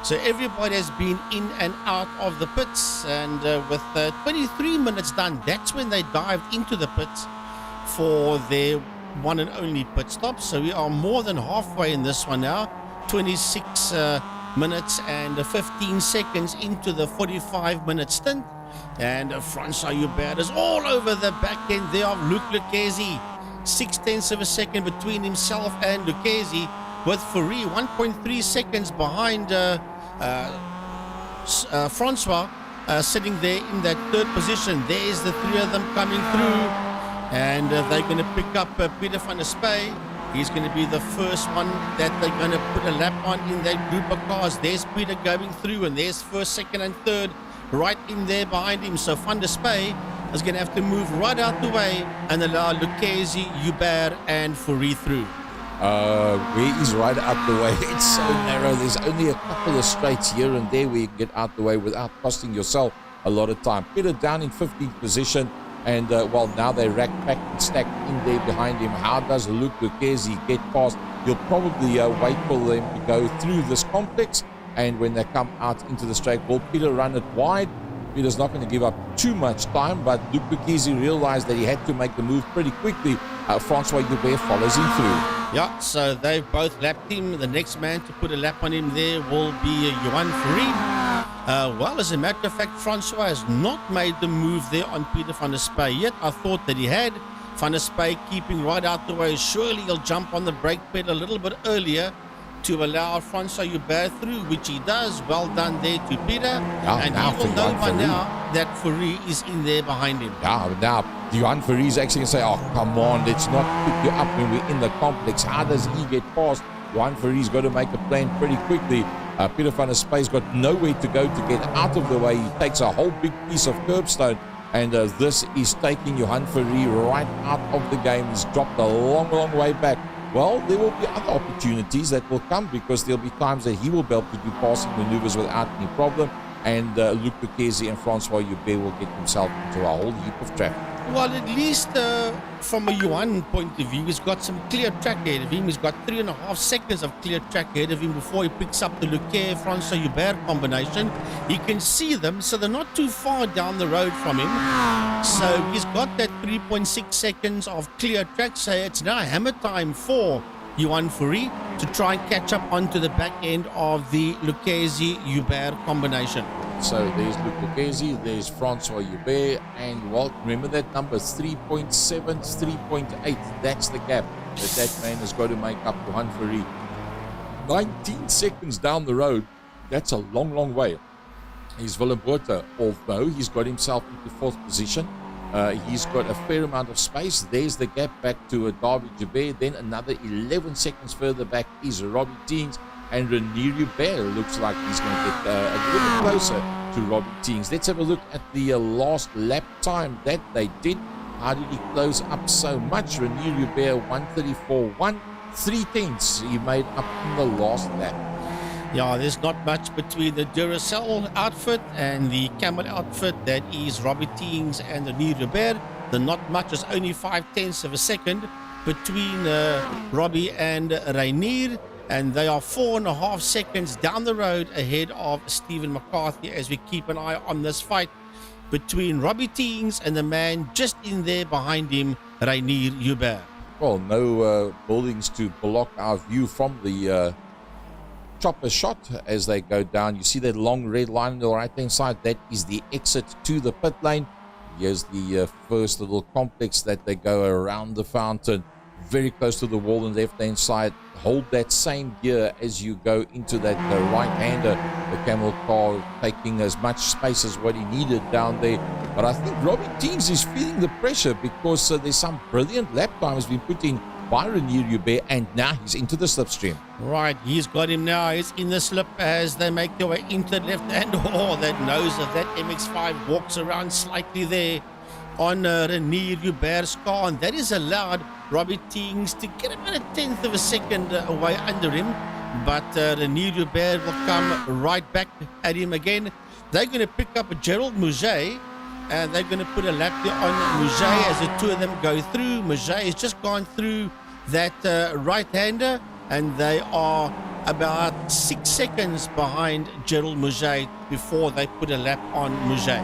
So everybody has been in and out of the pits, and with 23 minutes done, that's when they dived into the pits for their one and only pit stop. So we are more than halfway in this one now, 26 minutes and 15 seconds into the 45-minute stint. And Francois Joubert is all over the back end there of Luc Lucchesi. 0.6 of a second between himself and Lucchesi, with Fourie 1.3 seconds behind Francois, sitting there in that third position. There's the 3 of them coming through, and they're going to pick up Peter van der Spey. He's going to be the first one that they're going to put a lap on in that group of cars. There's Peter going through, and there's first, second, and third right in there behind him. So Van der Spey is going to have to move right out the way and allow Lucchesi, Joubert, and Fourie through. Where is right out the way? It's so narrow. There's only a couple of straights here and there where you can get out the way without costing yourself a lot of time. Peter down in 15th position, and well, now they rack, pack, and stack in there behind him. How does Luc Lucchesi get past? He'll probably wait for them to go through this complex, and when they come out into the straight, will Peter run it wide? Peter's not going to give up too much time, but Luc Lucchesi realized that he had to make the move pretty quickly. Francois Joubert follows him through. Yeah, so they've both lapped him. The next man to put a lap on him there will be Johan Fourie. Well, as a matter of fact, Francois has not made the move there on Peter van der Spey yet. I thought that he had. Van der Spey keeping right out the way. Surely he'll jump on the brake pedal a little bit earlier to allow Francois Joubert through, which he does. Well done there to Peter. Yeah, and he will know by now that Fourie is in there behind him. Yeah, now Johan Fourie is actually going to say, oh, come on, let's not pick you up when we're in the complex. How does he get past? Johan Fourie's got to make a plan pretty quickly. Peter van der Spey's got nowhere to go to get out of the way. He takes a whole big piece of curbstone, and this is taking Johan Ferry right out of the game. He's dropped a long, long way back. Well, there will be other opportunities that will come, because there'll be times that he will be able to do passing maneuvers without any problem, and Luc Duquesne and Francois Joubert will get himself into a whole heap of traffic. Well, at least from a Yuan point of view, he's got some clear track ahead of him. He's got 3.5 seconds of clear track ahead of him before he picks up the Leclerc-Francois Joubert combination. He can see them, so they're not too far down the road from him. So he's got that 3.6 seconds of clear track. So it's now hammer time for Johan Ferry to try and catch up onto the back end of the Lucchesi-Joubert combination. So there's Luc Duquesne, there's Francois Joubert, and well, remember that number, 3.7, 3.8. That's the gap that man has got to make up to Johan Ferry. 19 seconds down the road, that's a long, long way. He's Willem Botha, although he's got himself into 4th position. He's got a fair amount of space. There's the gap back to David Joubert. Then another 11 seconds further back is Robbie Teens. And Renier Joubert looks like he's going to get a little bit closer to Robbie Teens. Let's have a look at the last lap time that they did. How did he close up so much? Renier Joubert 1:34.1, 3/10 he made up in the last lap. Yeah, there's not much between the Duracell outfit and the Camel outfit that is Robbie Teens and Renier Joubert. There's not much, it's only 0.5 of a second between Robbie and Renier. And they are 4.5 seconds down the road ahead of Stephen McCarthy as we keep an eye on this fight between Robbie Teens and the man just in there behind him, Renier Joubert. Well, no buildings to block our view from the chopper shot as they go down. You see that long red line on the right-hand side? That is the exit to the pit lane. Here's the first little complex that they go around the fountain, very close to the wall on the left-hand side. Hold that same gear as you go into that right-hander. The Camel car taking as much space as what he needed down there. But I think Robbie Teens is feeling the pressure, because there's some brilliant lap times been put in by Renier Joubert, and now he's into the slipstream. Right, he's got him now. He's in the slip as they make their way into the left hand. Oh, that nose of that MX-5 walks around slightly there on Renier Joubert's car, and that is allowed Robbie Teens to get about 1/10 of a second away under him. But Renier Joubert will come right back at him again. They're going to pick up Gerald Mouget, and they're going to put a lap there on Mouget as the two of them go through. Mouget has just gone through that right-hander, and they are about 6 seconds behind Gerald Mouget before they put a lap on Mouget.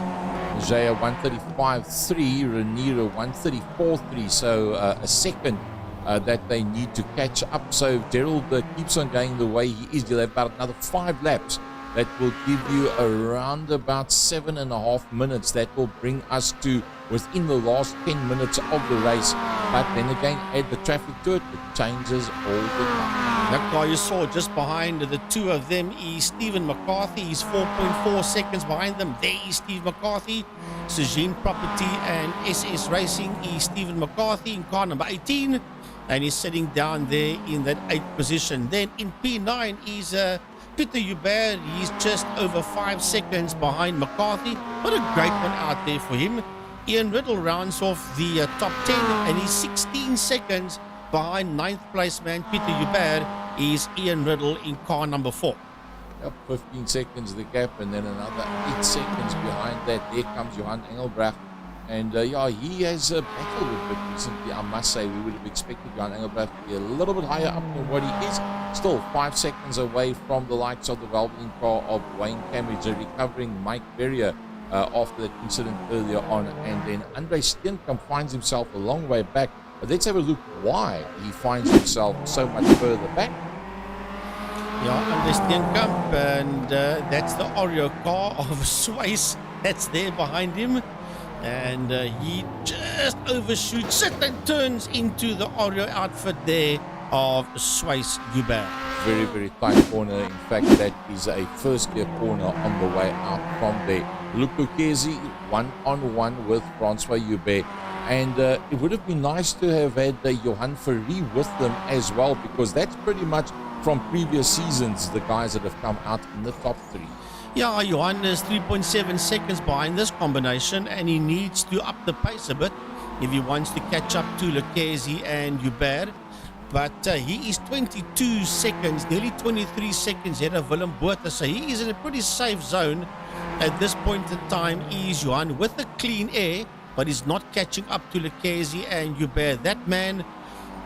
Mouget 1:35.3, Renier 1:34.3, so a second that they need to catch up. So if Gerald keeps on going the way he is, he'll have about another 5 laps. That will give you around about 7.5 minutes. That will bring us to within the last 10 minutes of the race. But then again, add the traffic to it, it changes all the time. That car you saw just behind the two of them is Stephen McCarthy. He's 4.4 seconds behind them. There is Steve McCarthy. Sejin Property and SS Racing is Stephen McCarthy in car number 18. And he's sitting down there in that 8th position. Then in P9 is Peter Joubert. He's just over 5 seconds behind McCarthy. What a great one out there for him. Ian Riddle rounds off the top 10, and he's 16 seconds behind 9th place man Peter Joubert is Ian Riddle in car number 4. Yep, 15 seconds the gap, and then another 8 seconds behind that. There comes Johan Engelbrecht. And yeah, he has battled a bit recently, I must say. We would have expected Johan Engelbrecht to be a little bit higher up than what he is. Still 5 seconds away from the likes of the Valvoline car of Wayne Cambridge, recovering Mike Berrier after that incident earlier on. And then Andre Steenkamp finds himself a long way back. But let's have a look why he finds himself so much further back. Yeah, Andre Steenkamp, and that's the Oreo car of Swiss that's there behind him. And he just overshoots it and turns into the Oreo outfit there of Swiss Joubert. Very, very tight corner. In fact, that is a first gear corner on the way out from there. Luc Duquesne, 1-on-1 with Francois Joubert. And it would have been nice to have had Johan Ferry with them as well, because that's pretty much from previous seasons, the guys that have come out in the top 3. Yeah, Johan is 3.7 seconds behind this combination, and he needs to up the pace a bit if he wants to catch up to Lucchese and Hubert. But he is 22 seconds, nearly 23 seconds ahead of Willem Botha, so he is in a pretty safe zone at this point in time. He is Johan with a clean air, but he's not catching up to Lucchese and Hubert. That man,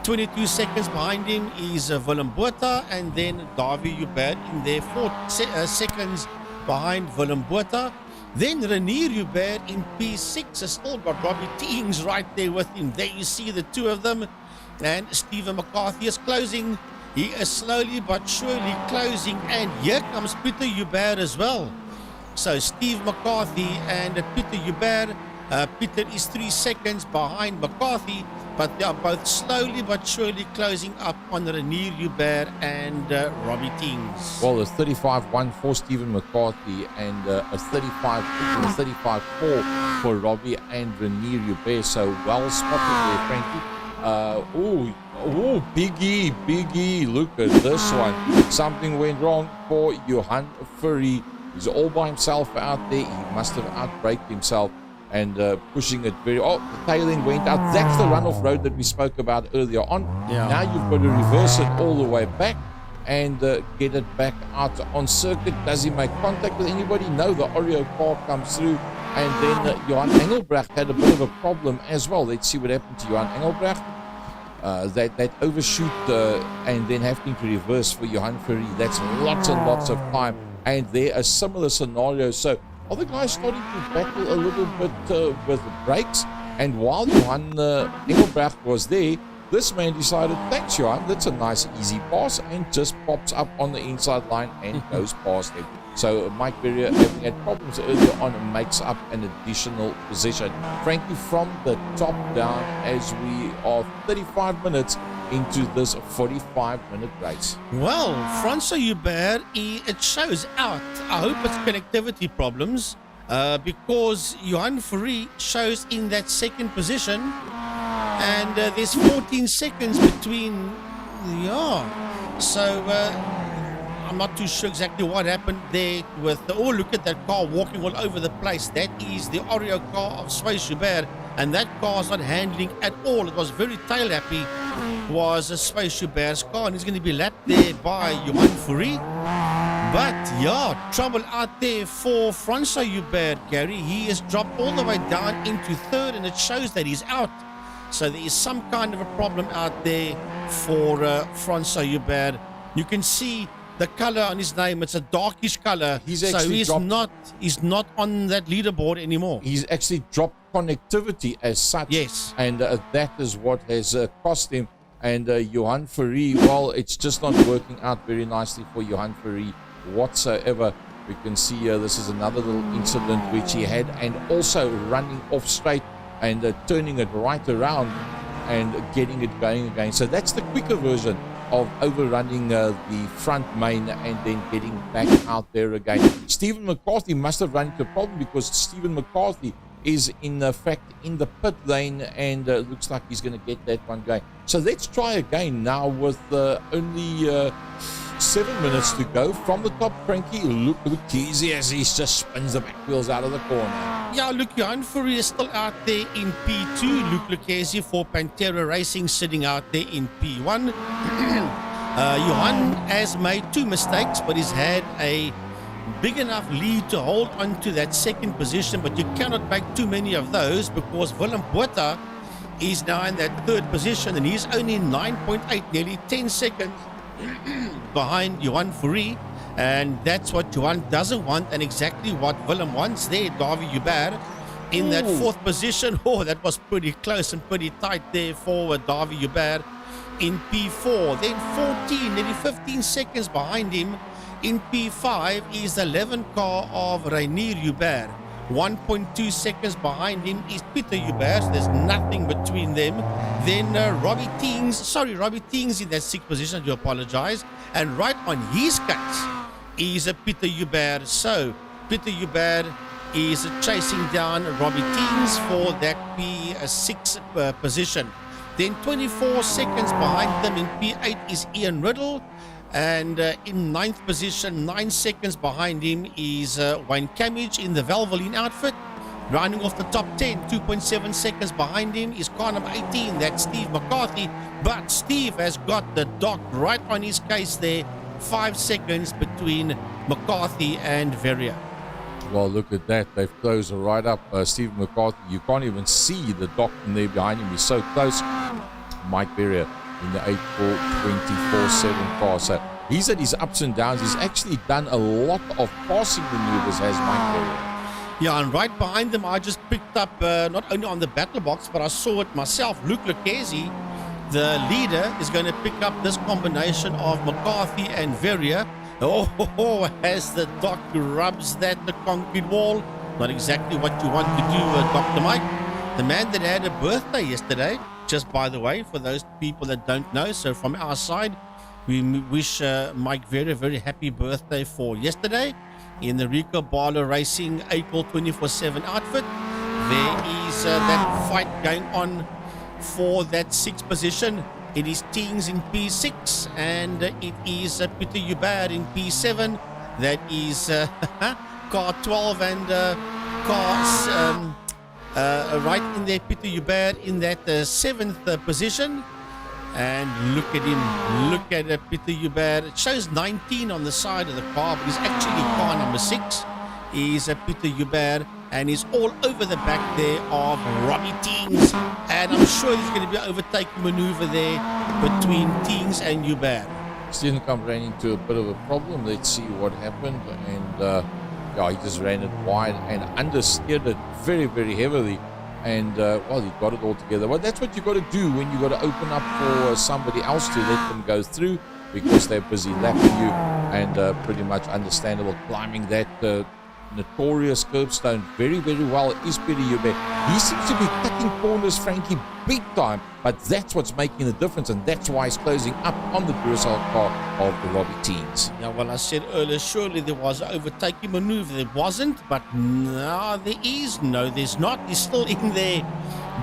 22 seconds behind him, is Willem Botha, and then Davy Hubert in there, 4 seconds behind Willem Botha. Then Renier Hubert in P6 has still got Robbie Teings right there with him. There you see the two of them. And Stephen McCarthy is closing. He is slowly but surely closing. And here comes Peter Hubert as well. So Steve McCarthy and Peter Hubert. Peter is 3 seconds behind McCarthy, but they are both slowly but surely closing up on Renier Hubert and Robbie Teings. Well, a 35-1 for Stephen McCarthy and a 35-4 for Robbie and Renier Hubert. So well spotted there, Frankie. Biggie, look at this one. Something went wrong for Johan Furry. He's all by himself out there. He must have outbraked himself and pushing it very... Oh, the tailing went out. That's the runoff road that we spoke about earlier on. Yeah. Now you've got to reverse it all the way back and get it back out on circuit. Does he make contact with anybody? No, the Oreo car comes through. And then Johan Engelbrecht had a bit of a problem as well. Let's see what happened to Johan Engelbrecht. That overshoot and then having to reverse for Johan Ferry. That's lots and lots of time. And there a similar scenario. So are the guys starting to battle a little bit with the brakes? And while Johan Engelbrecht was there, this man decided, thanks Johan, that's a nice easy pass, and just pops up on the inside line and goes past him. So Mike Berrier, having had problems earlier on, makes up an additional position. Frankly, from the top down, as we are 35 minutes into this 45-minute race. Well, Francois Hubert, it shows out. I hope it's connectivity problems because Johan Fourie shows in that second position, and there's 14 seconds between. Yeah, so I'm not too sure exactly what happened there with oh, look at that car walking all over the place. That is the Oreo car of Sway Hubert, and that car's not handling at all. It was very tail happy, was a Sway Hubert's car, and he's going to be lapped there by Johan Fourie. But yeah, trouble out there for Francois Hubert, Gary. He is dropped all the way down into third, and it shows that he's out. So there is some kind of a problem out there for Francois Hubert. You can see the color on his name, it's a darkish color. He's not on that leaderboard anymore. He's actually dropped connectivity as such. Yes. And that is what has cost him. And Johan Fourie, well, it's just not working out very nicely for Johan Fourie whatsoever. We can see this is another little incident which he had, and also running off straight and turning it right around and getting it going again. So that's the quicker version of overrunning the front main and then getting back out there again. Stephen McCarthy must have run into a problem, because Stephen McCarthy is in fact in the pit lane, and looks like he's going to get that one going. So let's try again now with only 7 minutes to go from the top. Frankie, look easy as he just spins the back wheels out of the corner. Yeah, look, Johan Fourie is still out there in P2. Luke Lucchese for Pantera Racing sitting out there in P1. Johan has made 2 mistakes, but he's had a big enough lead to hold on to that second position, but you cannot make too many of those, because Willem Botha is now in that third position, and he's only 9.8, nearly 10 seconds behind Johan Fourie, and that's what Johan doesn't want, and exactly what Willem wants there. Davy Hubert in that fourth position. Oh, that was pretty close and pretty tight there for Davy Hubert in P4. Then 14, nearly 15 seconds behind him in P5 is the 11 car of Renier Hubert. 1.2 seconds behind him is Peter Hubert. So there's nothing between them. Then Robbie Teings in that 6th position, I do apologize. And right on his cuts is Peter Hubert. So Peter Hubert is chasing down Robbie Teings for that P6 position. Then 24 seconds behind them in P8 is Ian Riddle. And in ninth position, 9 seconds behind him, is Wayne Camage in the Valvoline outfit. Rounding off the top 10, 2.7 seconds behind him is car number 18. That's Steve McCarthy. But Steve has got the dock right on his case there. 5 seconds between McCarthy and Verrier. Well, look at that. They've closed right up. Steve McCarthy, you can't even see the dock in there behind him. He's so close. Mike Berrier in the 8.424.7 car. So he's at his ups and downs. He's actually done a lot of passing maneuvers, has Mike Berrier. Yeah, and right behind them, I just picked up, not only on the battle box, but I saw it myself. Luke Lucchesi, the leader, is going to pick up this combination of McCarthy and Verrier. Oh, as the dock rubs the concrete wall. Not exactly what you want to do, Dr. Mike. The man that had a birthday yesterday, just by the way, for those people that don't know. So from our side, we wish Mike Verrier a very happy birthday for yesterday. In the Rico Barlow Racing April 24/7 outfit, there is that fight going on for that 6th position. It is Teens in P6 and it is Peter Hubert in P7. That is car 12 and car right in there, Peter Hubert in that 7th position. And look at him, look at Peter Hubert. It shows 19 on the side of the car, but he's actually car number 6. He's Peter Hubert, and he's all over the back there of Robbie Teens. And I'm sure there's going to be an overtaking maneuver there between Teens and Hubert. Steenkamp ran into a bit of a problem. Let's see what happened. And yeah, he just ran it wide and understeered it very, very heavily. And, well, he got it all together. Well, that's what you got to do when you got to open up for somebody else to let them go through, because they're busy lapping you. And pretty much understandable, climbing that notorious curbstone very, very well is Peter Hubert. He seems to be cutting corners, Frankie, big time. But that's what's making the difference, and that's why he's closing up on the Duracell car of the Robbie Teens. Now, well, I said earlier, surely there was an overtaking maneuver. There wasn't, but no, there is. No, there's not. He's still in there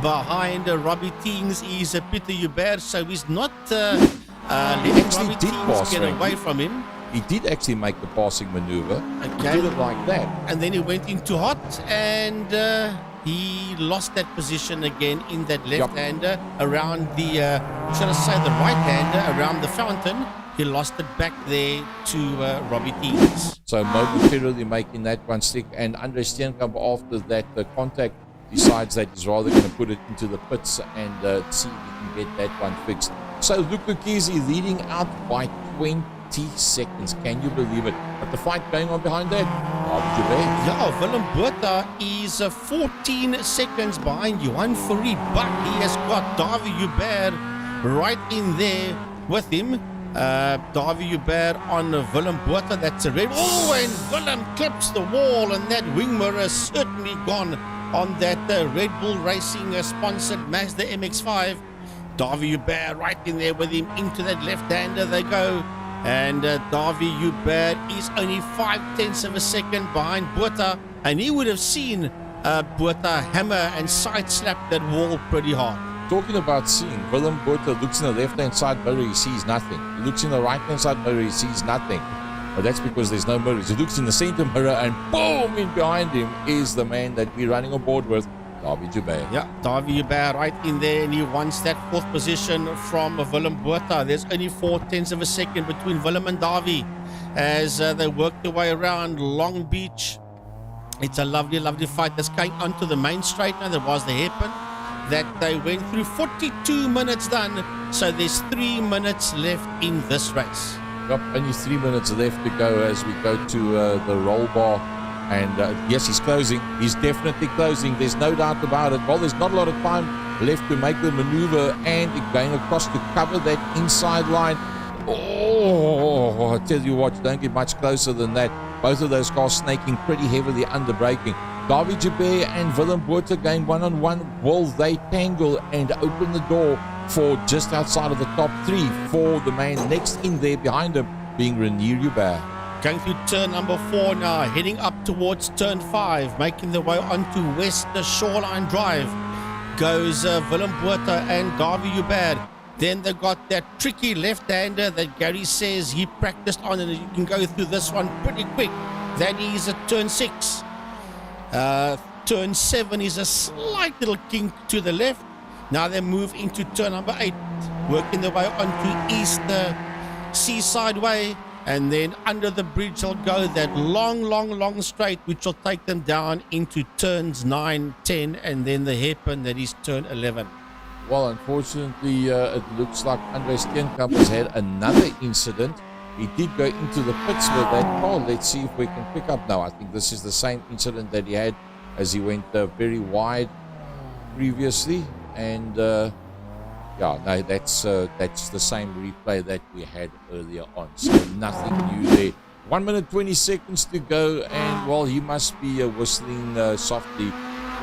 behind Robbie Teens. He's Peter Hubert, so he's not letting Robbie Teens get away from him. He did actually make the passing maneuver. Okay. He did it like that. And then he went into hot, and he lost that position again in that left-hander around the, should I say the right-hander, around the fountain. He lost it back there to Robbie Teens. So momentarily making that one stick. And Andre Steenkamp, after that contact, decides that he's rather going to put it into the pits and see if he can get that one fixed. So Luke Lucchesi leading out by 20 seconds. Can you believe it? But the fight going on behind that, yeah, Willem Botha is 14 seconds behind Johan Fourie, but he has got Dawie Hubert right in there with him. Dawie Hubert on Willem Botha, that's a red. Oh, and Willem clips the wall, and that wing mirror is certainly gone on that Red Bull Racing sponsored Mazda MX-5. Dawie Hubert right in there with him into that left-hander they go. And Dawie Hubert is only 0.5 of a second behind Botha, and he would have seen Botha hammer and side slap that wall pretty hard. Talking about seeing, Willem Botha looks in the left-hand side mirror, he sees nothing. He looks in the right-hand side mirror, he sees nothing. But that's because there's no mirrors. He looks in the center mirror, and boom, in behind him is the man that we're running on board with, Dawie Hubert. Yeah, Dawie Hubert right in there, and he wants that 4th position from Willem Botha. There's only 0.4 of a second between Willem and Dawie as they work their way around Long Beach. It's a lovely, lovely fight that's going onto the main straight now. There was the hairpin that they went through. 42 minutes done, so there's 3 minutes left in this race. Yep, only 3 minutes left to go as we go to the roll bar. And yes, he's closing. He's definitely closing. There's no doubt about it. Well, there's not a lot of time left to make the maneuver, and going across to cover that inside line. Oh, I tell you what, you don't get much closer than that. Both of those cars snaking pretty heavily under braking. Dawie Hubert and Willem Botha going one-on-one. Will they tangle and open the door for just outside of the top 3 for the man next in there behind him being Renier Hubert? Going through turn number 4 now, heading up towards turn 5, making their way onto West Shoreline Drive. Goes Willem Botha and Dawie Hubert. Then they got that tricky left-hander that Gary says he practiced on, and you can go through this one pretty quick. That is a turn 6. Turn 7 is a slight little kink to the left. Now they move into turn number 8, working their way onto East Seaside Way, and then under the bridge they'll go that long straight, which will take them down into turns 9, 10, and then the hairpin, that is turn 11. Well, unfortunately, it looks like Andre Steenkamp has had another incident. He did go into the pits with that car. Let's see if we can pick up now. I think this is the same incident that he had as he went very wide previously. And yeah, no, that's the same replay that we had earlier on. So nothing new there. 1 minute 20 seconds to go, and well, he must be whistling softly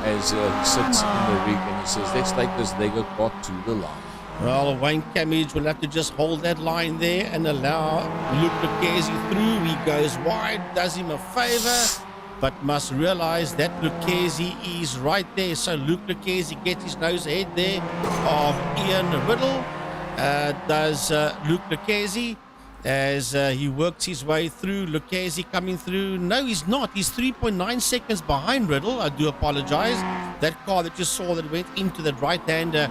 as he sits in the rig, and he says, let's take this Lego car to the line. Well, Wayne Camage will have to just hold that line there and allow Luke Lucchese through. He goes wide, does him a favor, but must realize that Lucchese is right there. So Luke Lucchese gets his nose ahead there of Ian Riddle. Does Luke Lucchese as he works his way through. Lucchese coming through. No, he's not. He's 3.9 seconds behind Riddle. I do apologize. That car that you saw that went into the right-hander,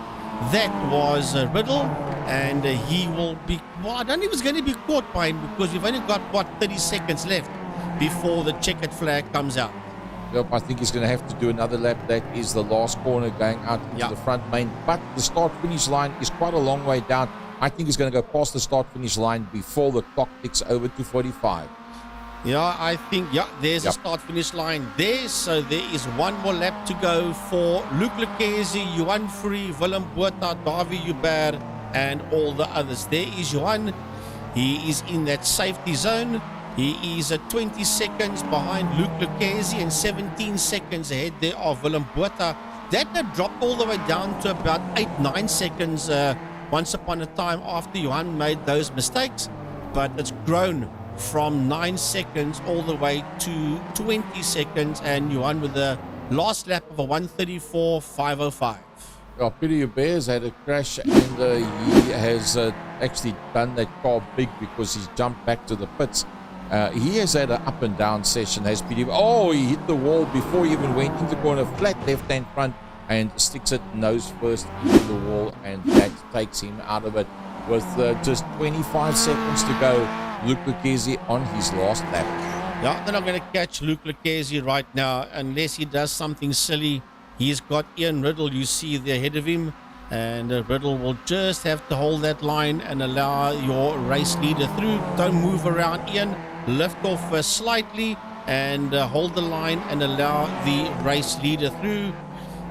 that was Riddle, and he will be, well, I don't think he's going to be caught by him because we've only got, 30 seconds left before the checkered flag comes out. Yep, I think he's going to have to do another lap. That is the last corner going out into the front main, but the start-finish line is quite a long way down. I think he's going to go past the start-finish line before the clock ticks over to 45. Yeah, I think, there's a start-finish line there. So there is one more lap to go for Luke Lucchese, Johan Free, Willem Botha, Davy Hubert, and all the others. There is Johan. He is in that safety zone. He is 20 seconds behind Luke Lucchese and 17 seconds ahead there of Willem Botha. That had dropped all the way down to about 8-9 seconds once upon a time after Johan made those mistakes. But it's grown from 9 seconds all the way to 20 seconds, and Johan with the last lap of a 1:34.505. Well, Peter Hubert's had a crash, and he has actually done that car big because he's jumped back to the pits. He has had an up and down session, has Peter. Oh, he hit the wall before he even went into the corner, flat left-hand front, and sticks it nose first into the wall, and that takes him out of it with just 25 seconds to go. Luke Lucchese on his last lap. Yeah, they're not going to catch Luke Lucchese right now unless he does something silly. He's got Ian Riddle, you see there ahead of him, and Riddle will just have to hold that line and allow your race leader through. Don't move around, Ian. Lift off slightly and hold the line and allow the race leader through.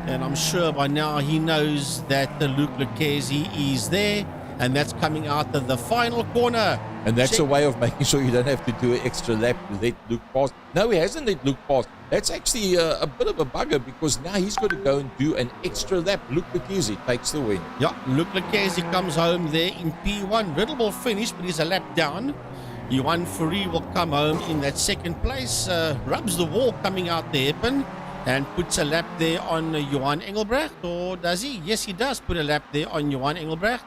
And I'm sure by now he knows that Luke Lucchese is there, and that's coming out of the final corner. And that's a way of making sure you don't have to do an extra lap to let Luke pass. No, he hasn't let Luke pass. That's actually a bit of a bugger because now he's got to go and do an extra lap. Luke Lucchese takes the win. Yeah, Luke Lucchese comes home there in P1. Riddle will finish, but he's a lap down. Johan Fourie will come home in that second place. Rubs the wall coming out the hairpin and puts a lap there on Johan Engelbrecht. Or does he? Yes, he does put a lap there on Johan Engelbrecht.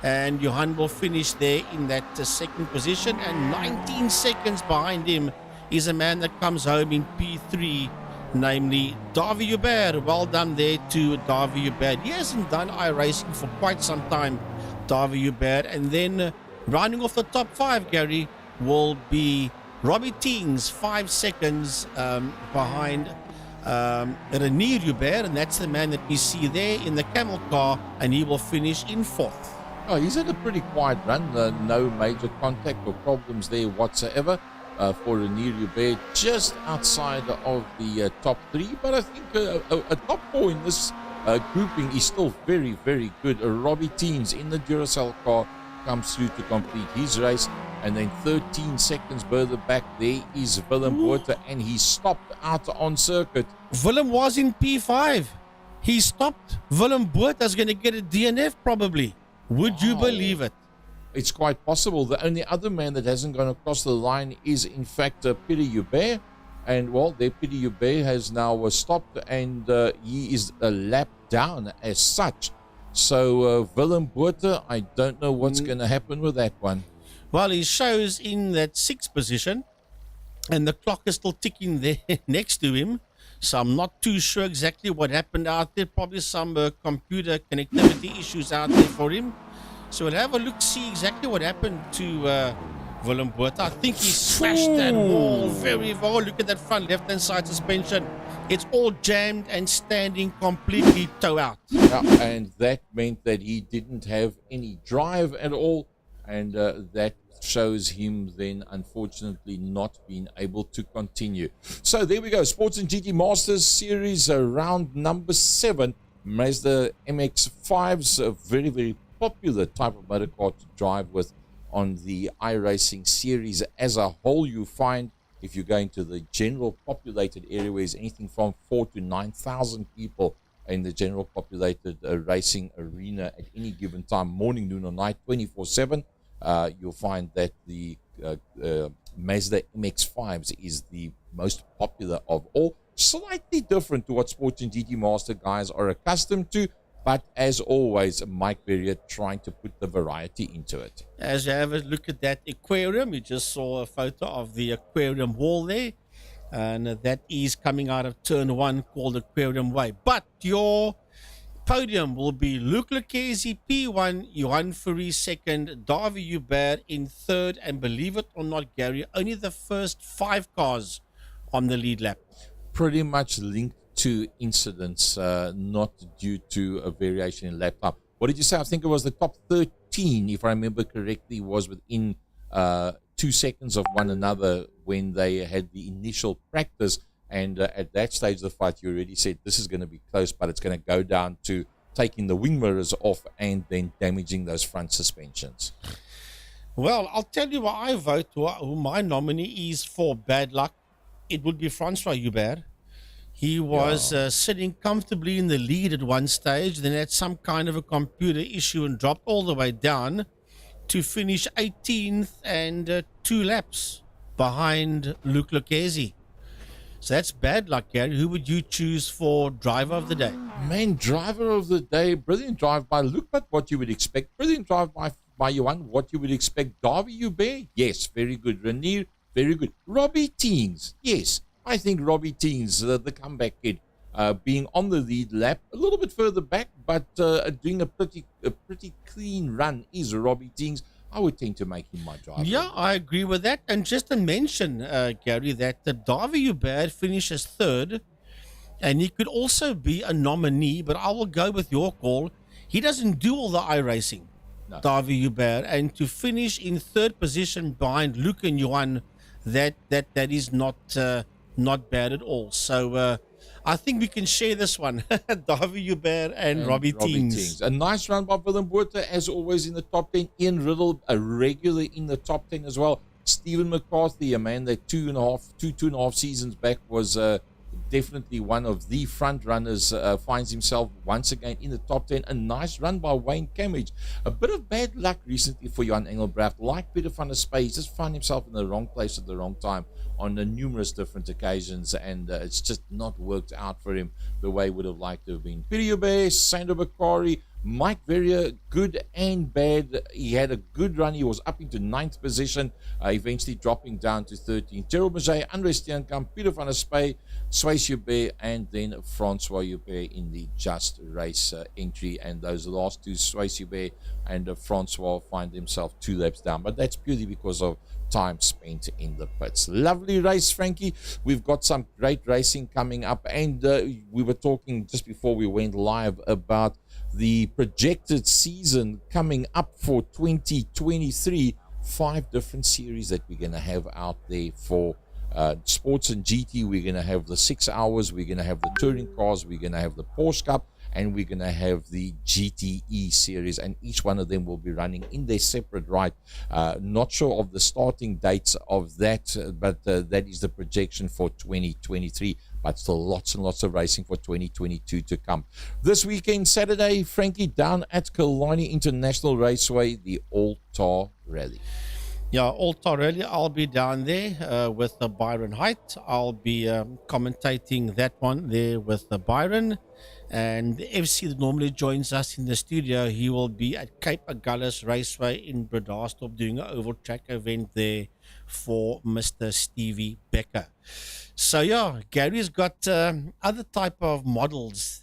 And Johan will finish there in that second position, and 19 seconds behind him is a man that comes home in P3, namely Davy Hubert. Well done there to Davy Hubert. He hasn't done iRacing for quite some time, Davy Hubert. And then rounding off the top 5, Gary, will be Robbie Teens, 5 seconds behind Renier Hubert, and that's the man that we see there in the camel car, and he will finish in 4th. Oh, he's had a pretty quiet run. No major contact or problems there whatsoever for Renier Hubert, just outside of the top 3. But I think a top 4 in this grouping is still very, very good. Robbie Teens in the Duracell car comes through to complete his race. And then 13 seconds further back, there is Willem Botha, and he stopped out on circuit. Willem was in P5. He stopped. Willem Botha is going to get a DNF probably. Would you believe it? It's quite possible. The only other man that hasn't gone across the line is, in fact, Peter Hubert. And, well, there Peter Hubert has now stopped, and he is a lap down as such. So Willem Botha, I don't know what's going to happen with that one. Well, he shows in that sixth position, and the clock is still ticking there next to him. So I'm not too sure exactly what happened out there. Probably some computer connectivity issues out there for him. So we'll have a look, see exactly what happened to Willem Botha. I think he smashed that wall very well. Look at that front left-hand side suspension. It's all jammed and standing completely toe out. Yeah, and that meant that he didn't have any drive at all. And that shows him then, unfortunately, not being able to continue. So there we go. Sports and GT Masters Series, round number 7. Mazda MX-5s, a very, very popular type of motor car to drive with on the iRacing series as a whole. You find if you go into the general populated area where there's anything from 4,000 to 9,000 people in the general populated racing arena at any given time, morning, noon, or night, 24/7. You'll find that the Mazda MX-5s is the most popular of all. Slightly different to what Sports and GT Master guys are accustomed to, but as always, Mike Berrier trying to put the variety into it. As you have a look at that aquarium, you just saw a photo of the aquarium wall there, and that is coming out of turn 1 called Aquarium Way. But your podium will be Luke Lucchesi P1, Johan Fourie second, Davy Hubert in third, and believe it or not, Gary, only the first 5 cars on the lead lap. Pretty much linked to incidents, not due to a variation in lap time. What did you say? I think it was the top 13, if I remember correctly, was within 2 seconds of one another when they had the initial practice. And at that stage of the fight, you already said this is going to be close, but it's going to go down to taking the wing mirrors off and then damaging those front suspensions. Well, I'll tell you what I vote, who my nominee is for bad luck. It would be Francois Hubert. He was sitting comfortably in the lead at one stage, then had some kind of a computer issue and dropped all the way down to finish 18th and 2 laps behind Luke Lucchesi. So that's bad luck, Gary. Who would you choose for driver of the day? Man, driver of the day, brilliant drive by Luke, but what you would expect. Brilliant drive by Johan, what you would expect. Davy Hubert, yes, very good. Renier, very good. Robbie Teens, yes. I think Robbie Teens, the comeback kid, being on the lead lap, a little bit further back, but doing a pretty clean run is Robbie Teens. I would tend to make him my driver. Yeah, I agree with that. And just to mention, Gary, that Davy Hubert finishes third, and he could also be a nominee, but I will go with your call. He doesn't do all the iRacing, no. Davy Hubert, and to finish in third position behind Luke and Johan, that is not bad at all. So I think we can share this one. Davy Hubert and Robbie Teens. A nice run by Willem Botha, as always, in the top 10. Ian Riddle, a regular in the top 10 as well. Stephen McCarthy, a man that two and a half seasons back was definitely one of the front runners, finds himself once again in the top 10. A nice run by Wayne Camage. A bit of bad luck recently for Jan Engelbrecht. Like Peter van der Space, just found himself in the wrong place at the wrong time on numerous different occasions, and it's just not worked out for him the way he would have liked to have been. Peter Hubert, Sander Bakari, Mike Verrier, good and bad. He had a good run. He was up into 9th position, eventually dropping down to 13th. Gerald Maget, Andre Steenkamp, Peter van der Spey, Swayze Hubert, and then Francois Hubert in the Just Race entry. And those last two, Swayze Hubert and Francois, find themselves 2 laps down. But that's purely because of time spent in the pits. Lovely race, Frankie. We've got some great racing coming up, and we were talking just before we went live about the projected season coming up for 2023. 5 different series that we're going to have out there for sports and GT. We're going to have the 6 hours, we're going to have the touring cars, we're going to have the Porsche Cup, and we're going to have the GTE series, and each one of them will be running in their separate right. Not sure of the starting dates of that, but that is the projection for 2023. But still lots and lots of racing for 2022 to come. This weekend, Saturday, Frankie, down at Killarney International Raceway, the All-Tar Rally. Yeah, All-Tar Rally. I'll be down there with Byron Height. I'll be commentating that one there with Byron. And the FC that normally joins us in the studio, he will be at Cape Agulhas Raceway in Bredasdorp doing an oval track event there for Mr. Stevie Becker. So yeah, Gary's got other type of models,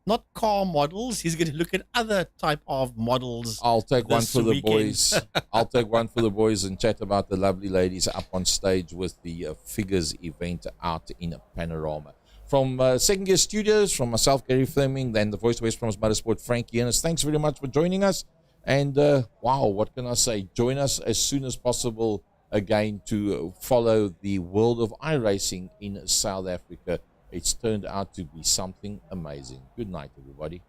not car models. He's going to look at other type of models. I'll take one this for the weekend. boys. I'll take one for the boys and chat about the lovely ladies up on stage with the Figures event out in Panorama. From Second Gear Studios, from myself, Gary Fleming, then the voice of West Promise Motorsport, Frankie Ennis. Thanks very much for joining us. And wow, what can I say? Join us as soon as possible again to follow the world of iRacing in South Africa. It's turned out to be something amazing. Good night, everybody.